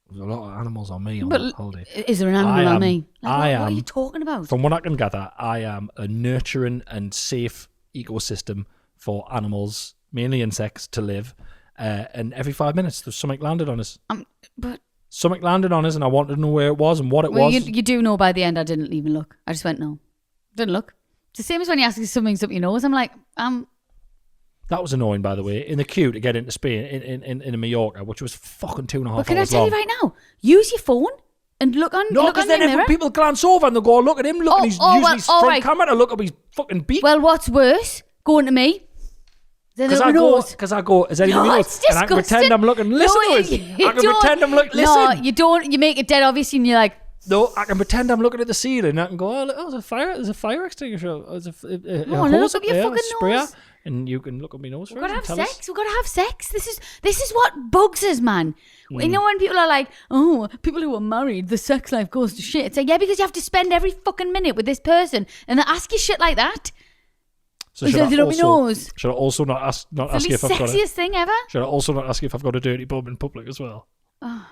There's a lot of animals on me on the holiday. Is there an animal on me? Like, what are you talking about? From what I can gather, I am a nurturing and safe ecosystem for animals, mainly insects, to live. And every 5 minutes, there's something landed on us. Something landed on us and I wanted to know where it was and what it was. You do know by the end I didn't even look. I just went, no. Didn't look. It's the same as when you ask if something's up your nose. I'm like, That was annoying, by the way. In the queue to get into Spain, in Mallorca, which was fucking 2.5 hours long. But can I tell you right now? Use your phone and look on your mirror. No, because then people glance over and they'll go, look at him, look, and he's using his front camera to look at his fucking beak. Well, what's worse? Going to me. Because I go, is anyone else? And I can pretend I'm looking, listen to us. I can pretend I'm looking, listen. No, you don't. You make it dead obvious and you're like... No, I can pretend I'm looking at the ceiling. I can go, there's a fire extinguisher. There's a hose up there, a sprayer. And you can look at my nose. We've got to have sex. We've got to have sex. This is what bugs us, man. You know when people are like, oh, people who are married, the sex life goes to shit. It's like, yeah, because you have to spend every fucking minute with this person and they ask you shit like that. So should I also not ask you if I've got sexiest thing ever? Should I also not ask you if I've got a dirty bum in public as well? Oh.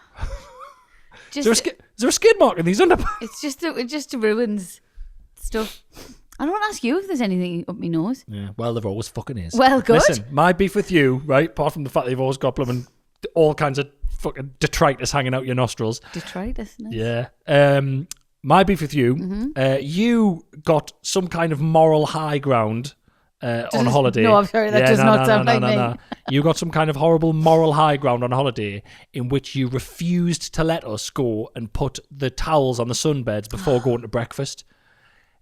Is there a skid mark in these underpants? It just ruins stuff. I don't ask you if there's anything up my nose. Yeah, well, there always fucking is. Well, good. Listen, my beef with you, right, apart from the fact that you've always got blooming all kinds of fucking detritus hanging out your nostrils. Detritus? Nice. Yeah. My beef with you, you got some kind of moral high ground on holiday. No, I'm sorry, that does not sound like me. You got some kind of horrible moral high ground on holiday in which you refused to let us go and put the towels on the sunbeds before going to breakfast.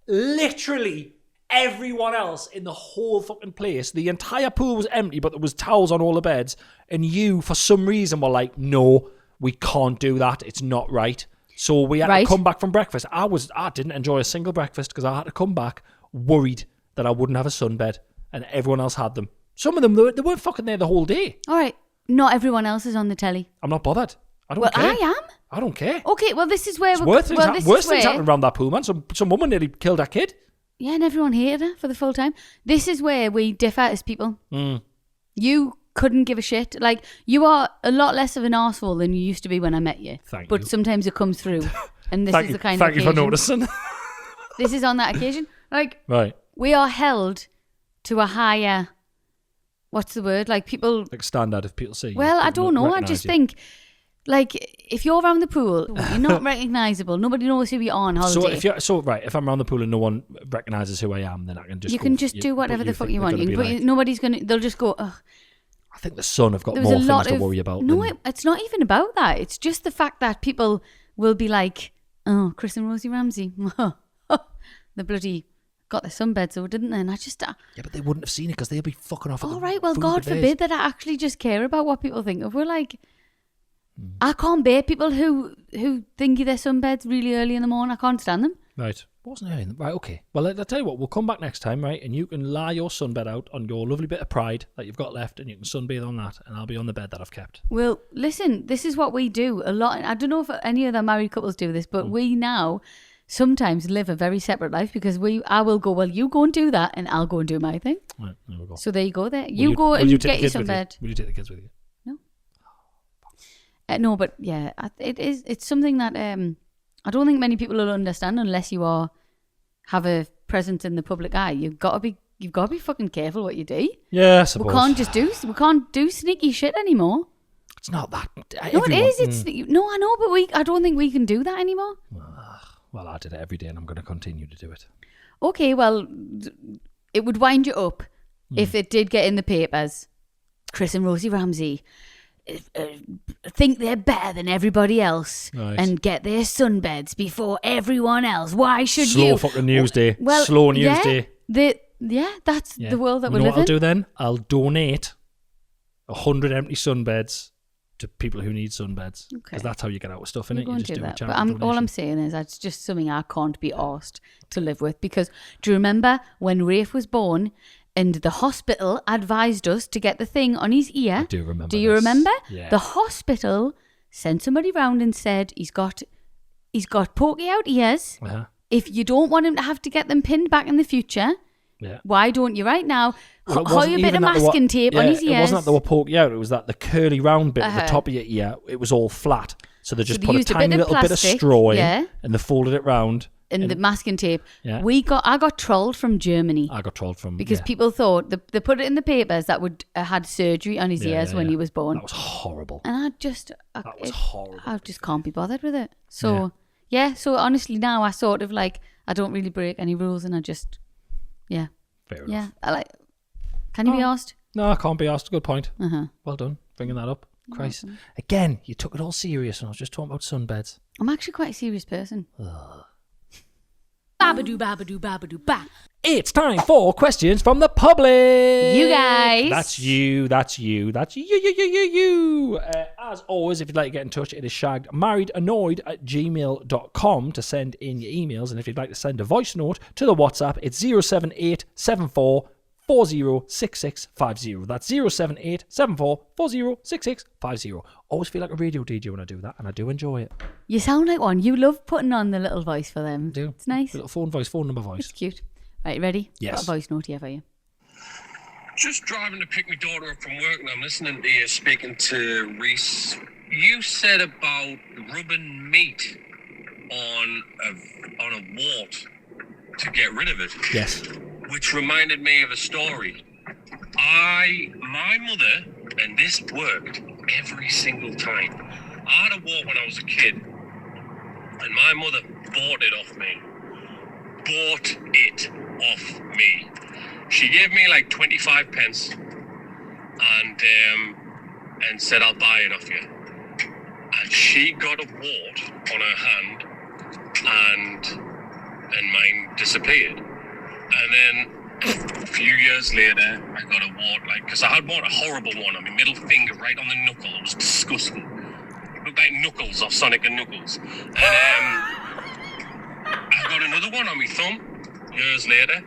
Literally everyone else in the whole fucking place, the entire pool was empty, but there was towels on all the beds, and you, for some reason, were like, no, we can't do that. It's not right. So we had to come back from breakfast. I didn't enjoy a single breakfast because I had to come back worried that I wouldn't have a sunbed, and everyone else had them. Some of them, they weren't fucking there the whole day. All right. Not everyone else is on the telly. I'm not bothered. I don't care. I am. I don't care. Okay, well, this is where worse things happened around that pool, man. Some woman nearly killed her kid. Yeah, and everyone hated her for the full time. This is where we differ as people. You couldn't give a shit. Like, you are a lot less of an arsehole than you used to be when I met you. Thank you. But sometimes it comes through. And this is the kind of occasion. Thank you for noticing. This is on that occasion. Like, right. We are held to a higher, what's the word? Like, people... Like standard if people see you. Well, I don't know. I just think Like, if you're around the pool, you're not recognisable. Nobody knows who you are on holiday. If I'm around the pool and no one recognises who I am, then I can just. You can just do whatever the fuck you want. Nobody's gonna. They'll just go. Ugh. I think the Sun have got more things to worry about. No, it's not even about that. It's just the fact that people will be like, "Oh, Chris and Rosie Ramsey, the bloody got their sunbeds, though, didn't they?" And I just yeah, but they wouldn't have seen it because they'll be fucking off. All right, well, God forbid that I actually just care about what people think of. We're like. I can't bear people who think they're sunbeds really early in the morning. I can't stand them. Right. Wasn't early. Right, okay. Well, I'll tell you what. We'll come back next time, right? And you can lie your sunbed out on your lovely bit of pride that you've got left and you can sunbathe on that and I'll be on the bed that I've kept. Well, listen, this is what we do a lot. I don't know if any other married couples do this, but we now sometimes live a very separate life because I will go, well, you go and do that and I'll go and do my thing. Right, there we go. So there you go there. You go and get your sunbed. Will you take the kids with you? No, but yeah, it's something that I don't think many people will understand unless you have a presence in the public eye. You've got to be fucking careful what you do. Yeah, I suppose. We can't do sneaky shit anymore. It's not that. No, it is. No, I know, but I don't think we can do that anymore. Well, I did it every day, and I'm going to continue to do it. Okay, well, it would wind you up if it did get in the papers. Chris and Rosie Ramsey think they're better than everybody else and get their sunbeds before everyone else. Why should you? Slow fucking news day. Well, slow news day. That's the world that we live in. What I'll do then? I'll donate 100 empty sunbeds to people who need sunbeds. Because that's how you get out of stuff, innit? You just do that. But all I'm saying is that's just something I can't be arsed to live with. Because do you remember when Rafe was born and the hospital advised us to get the thing on his ear? I do remember. Do you remember? Yeah. The hospital sent somebody round and said he's got pokey out ears. Uh-huh. If you don't want him to have to get them pinned back in the future, why don't you right now tie a bit of masking tape on his ears? It wasn't that they were pokey out. It was that the curly round bit at the top of your ear, it was all flat. So they just put a tiny little bit of straw in and they folded it round. And the masking tape. Yeah. I got trolled from Germany. I got trolled from... Because people thought... They put it in the papers that had surgery on his ears when he was born. That was horrible. And that was horrible. I just can't be bothered with it. So, so honestly now I sort of like... I don't really break any rules and I just... Yeah. Fair enough. Yeah. Can you be asked? No, I can't be asked. Good point. Uh-huh. Well done. Bringing that up. Christ. Again, you took it all serious and I was just talking about sunbeds. I'm actually quite a serious person. Babadoo, babadoo, babadoo, ba. It's time for questions from the public. You guys. That's you. As always, if you'd like to get in touch, it is shaggedmarriedannoyed@gmail.com to send in your emails. And if you'd like to send a voice note to the WhatsApp, it's 07874 406650. That's 07874 406650. Always feel like a radio DJ when I do that, and I do enjoy it. You sound like one. You love putting on the little voice for them. I do. It's nice. Little phone number voice. It's cute. Right, ready? Yes. Got a voice note here for you. Just driving to pick my daughter up from work and I'm listening to you speaking to Reese. You said about rubbing meat on a wart to get rid of it. Yes. Which reminded me of a story. My mother, and this worked every single time. I had a wart when I was a kid, and my mother bought it off me. She gave me like 25 pence and said, I'll buy it off you. And she got a wart on her hand and mine disappeared. And then a few years later, I got a wart, because I had bought a horrible one on my middle finger, right on the knuckle. It was disgusting. It looked like Knuckles off Sonic and Knuckles. And I got another one on my thumb years later.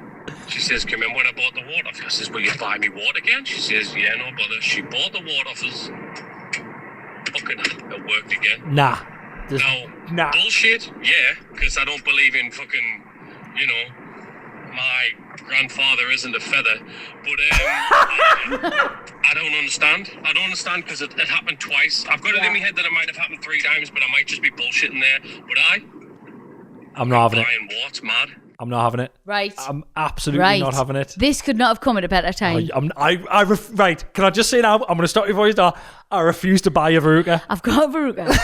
She says, can you remember when I bought the wart off you? I says, will you buy me wart again? She says, yeah, no bother. She bought the wart off us. Fucking it worked again. Nah. Bullshit? Yeah, because I don't believe in fucking, my grandfather isn't a feather, but I don't understand. I don't understand because it happened twice. I've got it in my head that it might have happened 3 times, but I might just be bullshitting there. But I'm not having it. Buying warts, mad. I'm not having it. Right. I'm absolutely not having it. This could not have come at a better time. Right. Can I just say now? I'm going to stop you before you start. I refuse to buy a verruca. I've got a verruca.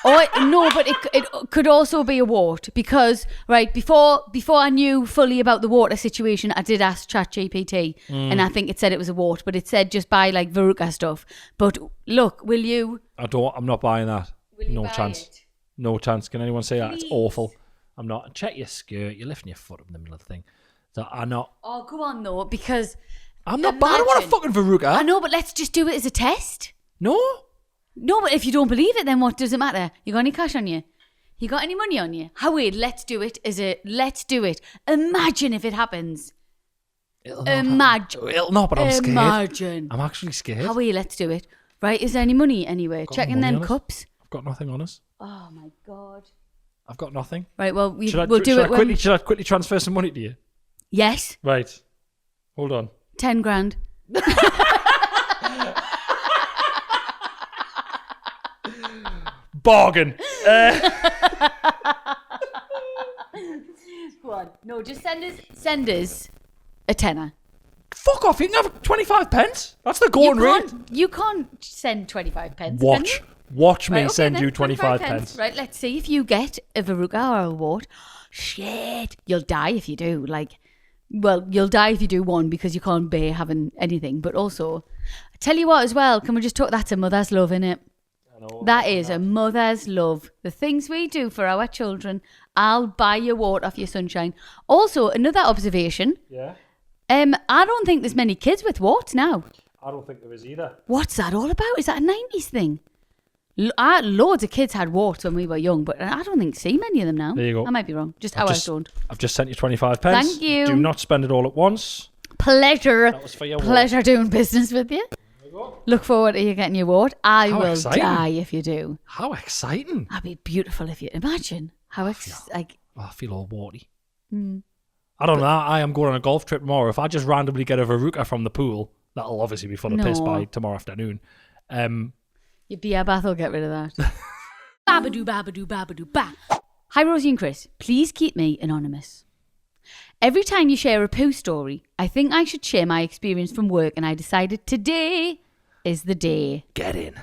No, but it could also be a wart because before I knew fully about the water situation, I did ask ChatGPT, and I think it said it was a wart, but it said just buy like verruca stuff. But look, will you? I'm not buying that. No chance. It? No chance. Can anyone say that? It's awful. I'm not. And check your skirt. You're lifting your foot up in the middle of the thing. So I'm not. Oh, go on though, because I'm not. I don't want a fucking verruca. I know, but let's just do it as a test. No, but if you don't believe it, then what does it matter? You got any cash on you? You got any money on you? Let's do it let's do it. Imagine if it happens. It'll not, but I'm scared. Imagine. I'm actually scared. Let's do it. Right, is there any money anywhere? Checking them cups. I've got nothing on us. Oh my God. I've got nothing. Right, well, we'll do it. Should I quickly transfer some money to you? Yes. Right. Hold on. 10 grand. Bargain. Go on. No, just send us a tenner. Fuck off. You can have 25 pence. That's the going rate. You can't send 25 pence. Watch me send you 25 pence. Right, let's see if you get a verruca or a wart. Shit. You'll die if you do. You'll die if you do one because you can't bear having anything. But also, I tell you what as well, can we just talk? That's a mother's love, innit? That is a mother's love. The things we do for our children. I'll buy your wart off your sunshine. Also, another observation. Yeah. I don't think there's many kids with warts now. I don't think there is either. What's that all about? Is that a 90s thing? Loads of kids had warts when we were young, but I don't think see many of them now. There you go. I might be wrong. Just ours don't. I've just sent you 25 pence. Thank you. Do not spend it all at once. Pleasure. That was for your Pleasure doing business with you. Look forward to you getting your wart. I will die if you do. How exciting. That'd be beautiful if you imagine. I feel all warty. I don't know. I am going on a golf trip tomorrow. If I just randomly get a verruca from the pool, that'll obviously be full of piss by tomorrow afternoon. Your beer bath will get rid of that. Babadoo, babadoo, babadoo, ba. Hi, Rosie and Chris. Please keep me anonymous. Every time you share a poo story, I think I should share my experience from work, and I decided today is the day. Get in.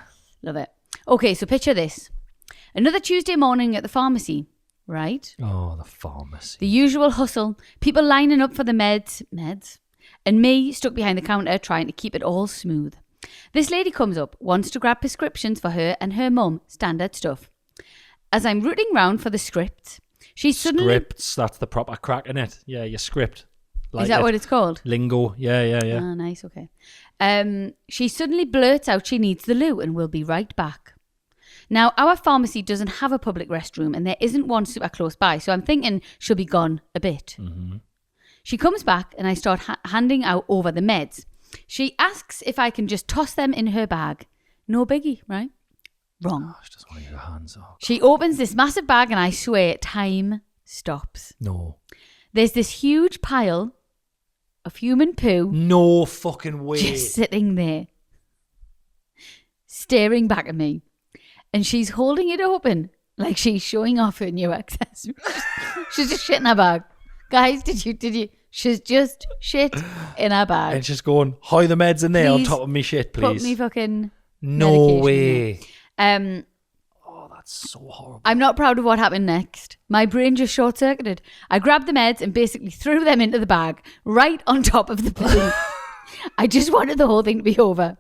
Love it. Okay, so picture this. Another Tuesday morning at the pharmacy, right? Oh, the pharmacy. The usual hustle. People lining up for the meds, and me stuck behind the counter trying to keep it all smooth. This lady comes up, wants to grab prescriptions for her and her mum, standard stuff. As I'm rooting round for the script, she suddenly... Scripts, that's the proper crack in it. Yeah, your script. Is that what it's called? Lingo, yeah. Oh, nice, okay. She suddenly blurts out she needs the loo and will be right back. Now, our pharmacy doesn't have a public restroom and there isn't one super close by, so I'm thinking she'll be gone a bit. Mm-hmm. She comes back and I start handing out over the meds. She asks if I can just toss them in her bag. No biggie, right? Wrong. Gosh, just want your hands off. She opens this massive bag and I swear time stops. No. There's this huge pile of human poo. No fucking way. Just sitting there. Staring back at me. And she's holding it open like she's showing off her new accessories. She's just shit in her bag. Guys, did you? She's just shit in her bag. And she's going, hide the meds in there on top of me shit, please. Put me fucking no way. Oh, that's so horrible. I'm not proud of what happened next. My brain just short-circuited. I grabbed the meds and basically threw them into the bag right on top of the poo. I just wanted the whole thing to be over.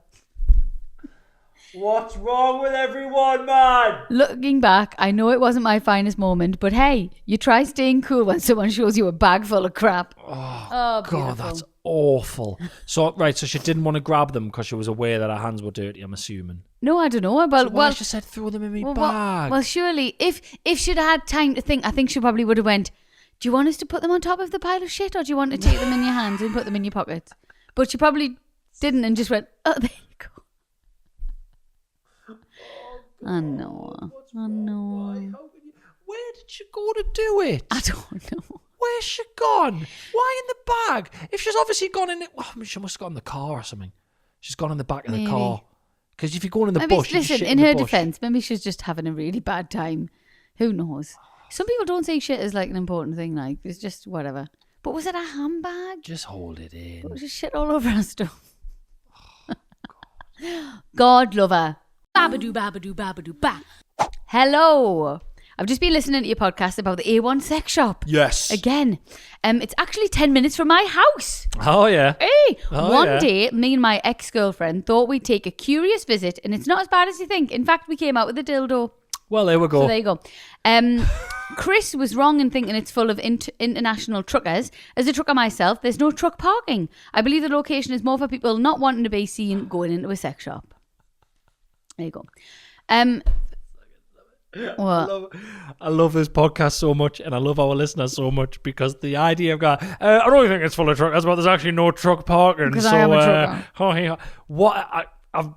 What's wrong with everyone, man? Looking back, I know it wasn't my finest moment, but hey, you try staying cool when someone shows you a bag full of crap. Oh God, that's awful. So she didn't want to grab them because she was aware that her hands were dirty, I'm assuming. No, I don't know. Well, she said throw them in my bag. Well, surely, if she'd had time to think, I think she probably would have went, do you want us to put them on top of the pile of shit or do you want to take them in your hands and put them in your pockets? But she probably didn't and just went, oh, there you go. I know. Where did she go to do it? I don't know. Where's she gone? Why in the bag? If she's obviously gone in it, she must have gone in the car or something. She's gone in the back of the car. Because if you're going in the bush, listen, in her defence, maybe she's just having a really bad time. Who knows? Some people don't see shit as like an important thing. Like it's just whatever. But was it a handbag? Just hold it in. It was just shit all over our stuff. God love her. Babadoo, babadoo, babadoo, ba. Hello. I've just been listening to your podcast about the A1 sex shop. Yes. Again. It's actually 10 minutes from my house. Oh, yeah. Hey. Oh, One day, me and my ex-girlfriend thought we'd take a curious visit, and it's not as bad as you think. In fact, we came out with a dildo. Well, there we go. So there you go. Chris was wrong in thinking it's full of international truckers. As a trucker myself, there's no truck parking. I believe the location is more for people not wanting to be seen going into a sex shop. There you go. What? I love this podcast so much, and I love our listeners so much because the idea of going, I don't think it's full of truckers, but there's actually no truck parking. Because so, I am a trucker. I've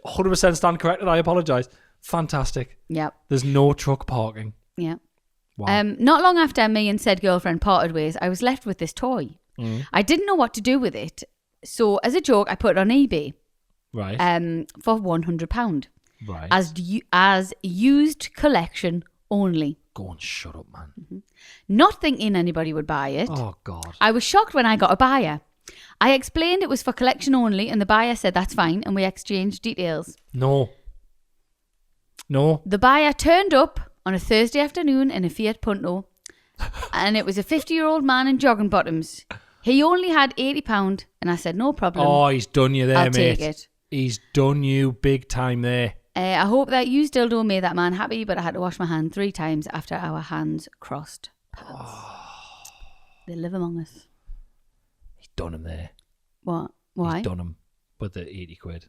100% stand corrected. I apologise. Fantastic. Yep. There's no truck parking. Yeah. Wow. Not long after me and said girlfriend parted ways, I was left with this toy. I didn't know what to do with it, so as a joke, I put it on eBay. Right. For £100. Right. As used collection only. Go and shut up, man. Not thinking anybody would buy it. Oh, God. I was shocked when I got a buyer. I explained it was for collection only, and the buyer said that's fine, and we exchanged details. No. The buyer turned up on a Thursday afternoon in a Fiat Punto, and it was a 50-year-old man in jogging bottoms. He only had £80, and I said, no problem. Oh, he's done you there, I'll mate. take it. He's done you big time there. I hope that used dildo made that man happy, but I had to wash my hand 3 times after our hands crossed paths. They live among us. He's done him there. What? Why? He's done him with the 80 quid.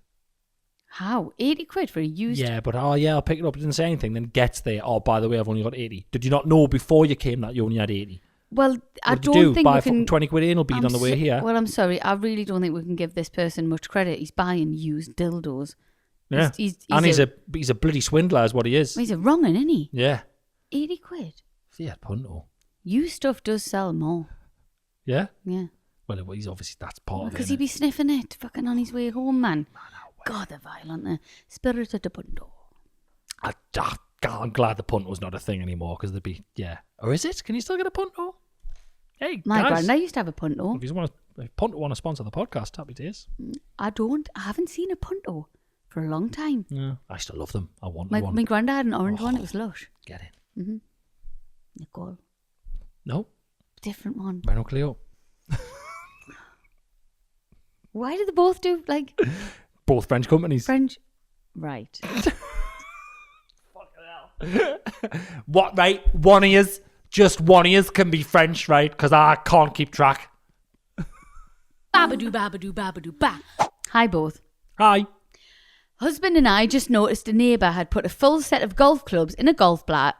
How? 80 quid for a used... Yeah, but I'll pick it up. It didn't say anything. Then gets there. Oh, by the way, I've only got 80. Did you not know before you came that you only had 80? Well, I What did you don't do? think Buy we a fucking can... 20 quid anal bead on the way here? Well, I'm sorry. I really don't think we can give this person much credit. He's buying used dildos. Yeah. He's a bloody swindler is what he is. He's a wrong 'un, isn't he? Yeah. 80 quid. Fiat Punto. Used stuff does sell more. Yeah? Yeah. Well, he's obviously, that's part of it. Because he'd be sniffing it fucking on his way home, man. God, they're violent. They're spirit of the Punto. I'm glad the Punto's not a thing anymore because there'd be, yeah. Or is it? Can you still get a Punto? Hey, My guys. God, I used to have a Punto. If Punto want to sponsor the podcast, happy days. I haven't seen a Punto for a long time. Yeah. I still love them. I want My one. granddad had an orange one. It was lush. Get in. Nicole. No. Different one. Renault Clio. Why did they both do like Both French companies. French? Right. What, mate? Just one of yous can be French, right? Because I can't keep track. Babadoo, babadoo, babadoo, ba. Hi, both. Hi. Husband and I just noticed a neighbour had put a full set of golf clubs in a golf bag,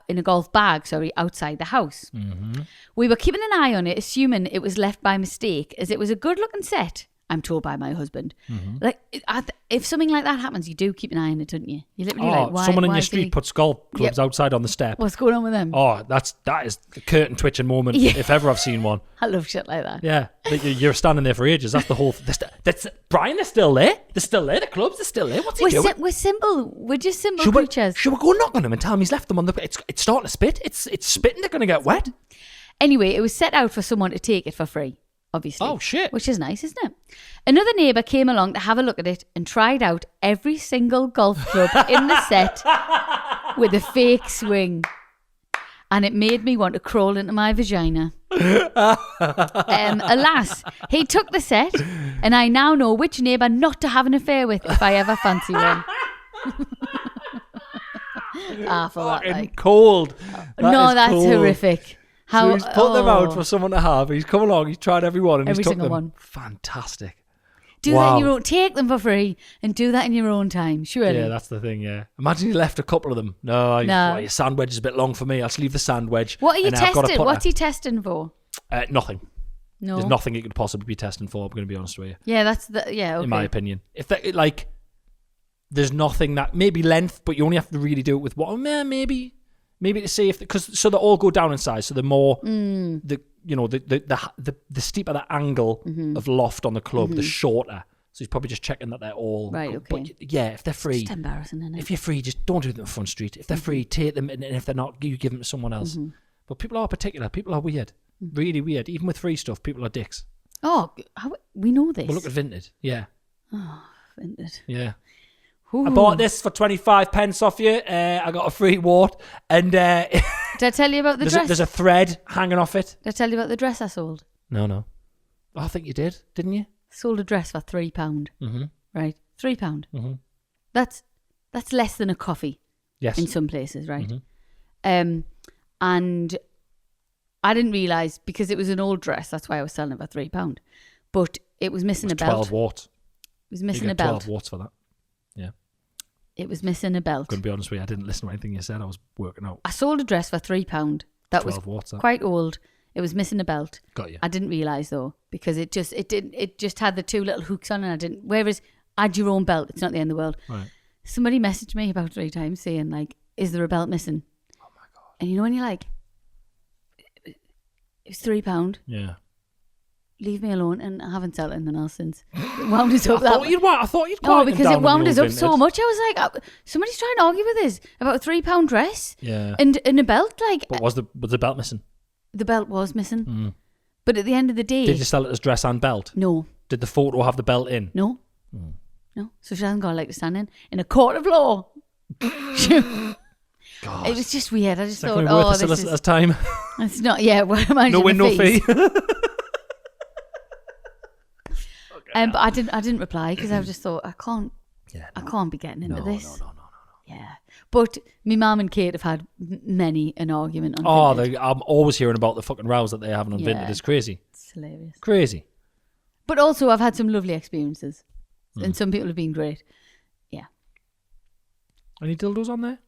outside the house. Mm-hmm. We were keeping an eye on it, assuming it was left by mistake, as it was a good-looking set. I'm told by my husband. Mm-hmm. Like, if something like that happens, you do keep an eye on it, don't you? You literally like, why? Someone in why your is street puts golf clubs outside on the step. What's going on with them? Oh, that is the curtain twitching moment if ever I've seen one. I love shit like that. Yeah, you're standing there for ages. That's the whole. That's Brian. They're still there. They're still there. The clubs are still there. What's he doing? We're simple. We're just simple creatures. Should we go knock on him and tell him he's left them on the? It's starting to spit. It's spitting. They're going to get wet. Anyway, it was set out for someone to take it for free. Obviously. Oh, shit. Which is nice, isn't it? Another neighbour came along to have a look at it and tried out every single golf club in the set with a fake swing. And it made me want to crawl into my vagina. Alas, he took the set, and I now know which neighbour not to have an affair with if I ever fancy one. For that, like. Cold. That's cold. horrific. So he's put them out for someone to have. He's come along, he's tried every one, and Every he's took single them. one. Fantastic. Do that in your own. Take them for free and do that in your own time. Surely. Yeah, that's the thing. Yeah. Imagine you left a couple of them. No. Your sand wedge is a bit long for me. I'll just leave the sand wedge. What are you testing? What's he testing for? Nothing. No. There's nothing you could possibly be testing for. I'm going to be honest with you. Yeah, okay. In my opinion, if that there's nothing that maybe length, but you only have to really do it with what? Maybe to see if so they all go down in size. So the more the steeper the angle of loft on the club, the shorter. So he's probably just checking that they're all Right, okay. But yeah, if they're free, Just embarrassing, isn't it? if you're free, just don't do them on Front Street. If they're free, take them, and if they're not, you give them to someone else. But people are particular. People are weird. Really weird. Even with free stuff, people are dicks. Oh, we know this. Well, look at Vinted. Yeah. Oh, Vinted. Yeah. Ooh. I bought this for 25 pence off you. I got a free wart. And Did I tell you about the dress? there's a thread hanging off it. Did I tell you about the dress I sold? No. Oh, I think you did, didn't you? Sold a dress for £3. Mm-hmm. Right? £3. Mm-hmm. That's less than a coffee. Yes. In some places, right? Mm-hmm. And I didn't realise, because it was an old dress, that's why I was selling it for £3. But it was missing a belt. 12 watts. It was missing you a get belt. 12 watts for that. Yeah. It was missing a belt. Going to be honest with you, I didn't listen to anything you said. I was working out. I sold a dress for £3. That 12 was watts, quite old. It was missing a belt. Got you. I didn't realise though, because it just had the two little hooks on, and I didn't. Whereas add your own belt, it's not the end of the world. Right. Somebody messaged me about 3 times saying like, "Is there a belt missing?" Oh my God. And you know when you're like, "It's £3. Yeah. Leave me alone," and I haven't sold anything else since. It wound us up. I thought you'd No, quiet because them it down wound with us the up old so Vinted. much. I was like, somebody's trying to argue with us about a £3 dress. Yeah. And a belt. Like, But was the belt missing? the belt was missing. But at the end of the day, Did you sell it as dress and belt? no. Did the photo have the belt in? No. No. So she hasn't got a leg to stand in a court of law. God. It was just weird. I just Is that thought, going to be worth oh, the solicitor's time? it's not. Yeah, well, imagine No win, the no fees. fee. But I didn't reply because I just thought I can't be getting into No. this. Yeah, but my mum and Kate have had many an argument on. Oh, Vinted. I'm always hearing about the fucking rows that they're having on Yeah. Vinted. It's crazy. It's hilarious. Crazy. But also, I've had some lovely experiences, and some people have been great. Yeah, Any dildos on there?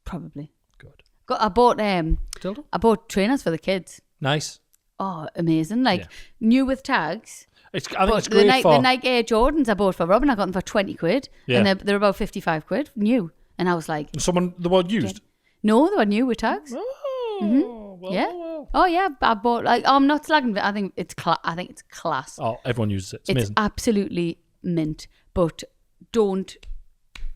probably. Good. I bought Dildo? I bought trainers for the kids. Nice. Oh, amazing! Like Yeah. new with tags. I think But it's great the Nike Air Jordans I bought for Robin, I got them for £20, Yeah. and they're about £55 new. And I was like, the one used? no, they were new with tags. Oh, well, Yeah. well. Oh yeah, I bought I'm not slagging it. I think it's class. Oh, everyone uses it. It's It's amazing. absolutely mint. But don't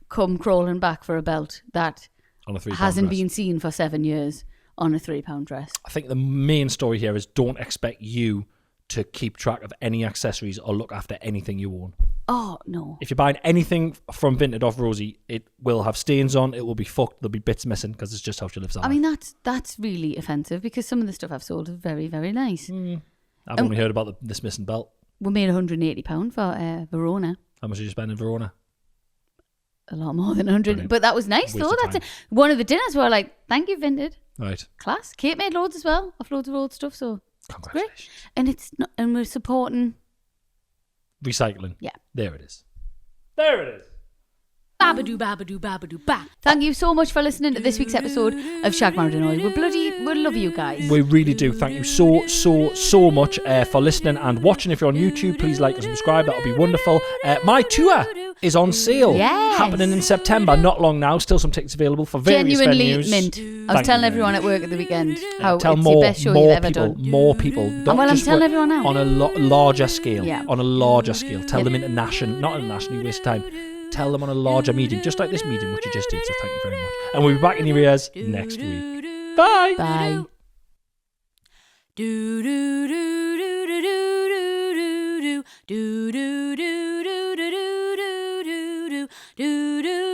come crawling back for a belt that On a £3 hasn't dress. been seen for 7 years on a £3 dress. I think the main story here is don't expect you to keep track of any accessories or look after anything you own. Oh no. If you're buying anything from Vinted off Rosie, it will have stains on, it will be fucked, there'll be bits missing because it's just how she lives her I life. mean that's really offensive because some of the stuff I've sold is very, very nice. I've only heard about this missing belt. We made £180 for Verona. How much did you spend in Verona? A lot more than 100, Brilliant. but that was nice Waste though. of That's time. one of the dinners were like, thank you, Vinted, Right. class. Kate made loads as well of loads of old stuff, so Congratulations. and it's not, and we're supporting. Recycling. Yeah. There it is. There it is. Babadoo, babadoo, babadoo, ba. Thank you so much for listening to this week's episode of Shagged, Married, Annoyed. We love you guys. We really do. Thank you so much for listening and watching. If you're on YouTube, please like and subscribe. That would be wonderful. My tour is on sale. Yes. Happening in September. Not long now. Still some tickets available for various Genuinely venues. mint. I was Thank telling you. everyone at work at the weekend how Tell it's more, the best show more you've ever people, done. more people. Not well, I'm just telling work- everyone now. on a larger scale. Yeah. On a larger scale. Tell Yeah. them international, not internationally. Waste time. Tell them on a larger medium, just like this medium, which you just did. So thank you very much. And we'll be back in your ears next week. Bye. Bye. Do do do do do do do do do do do do do do do do do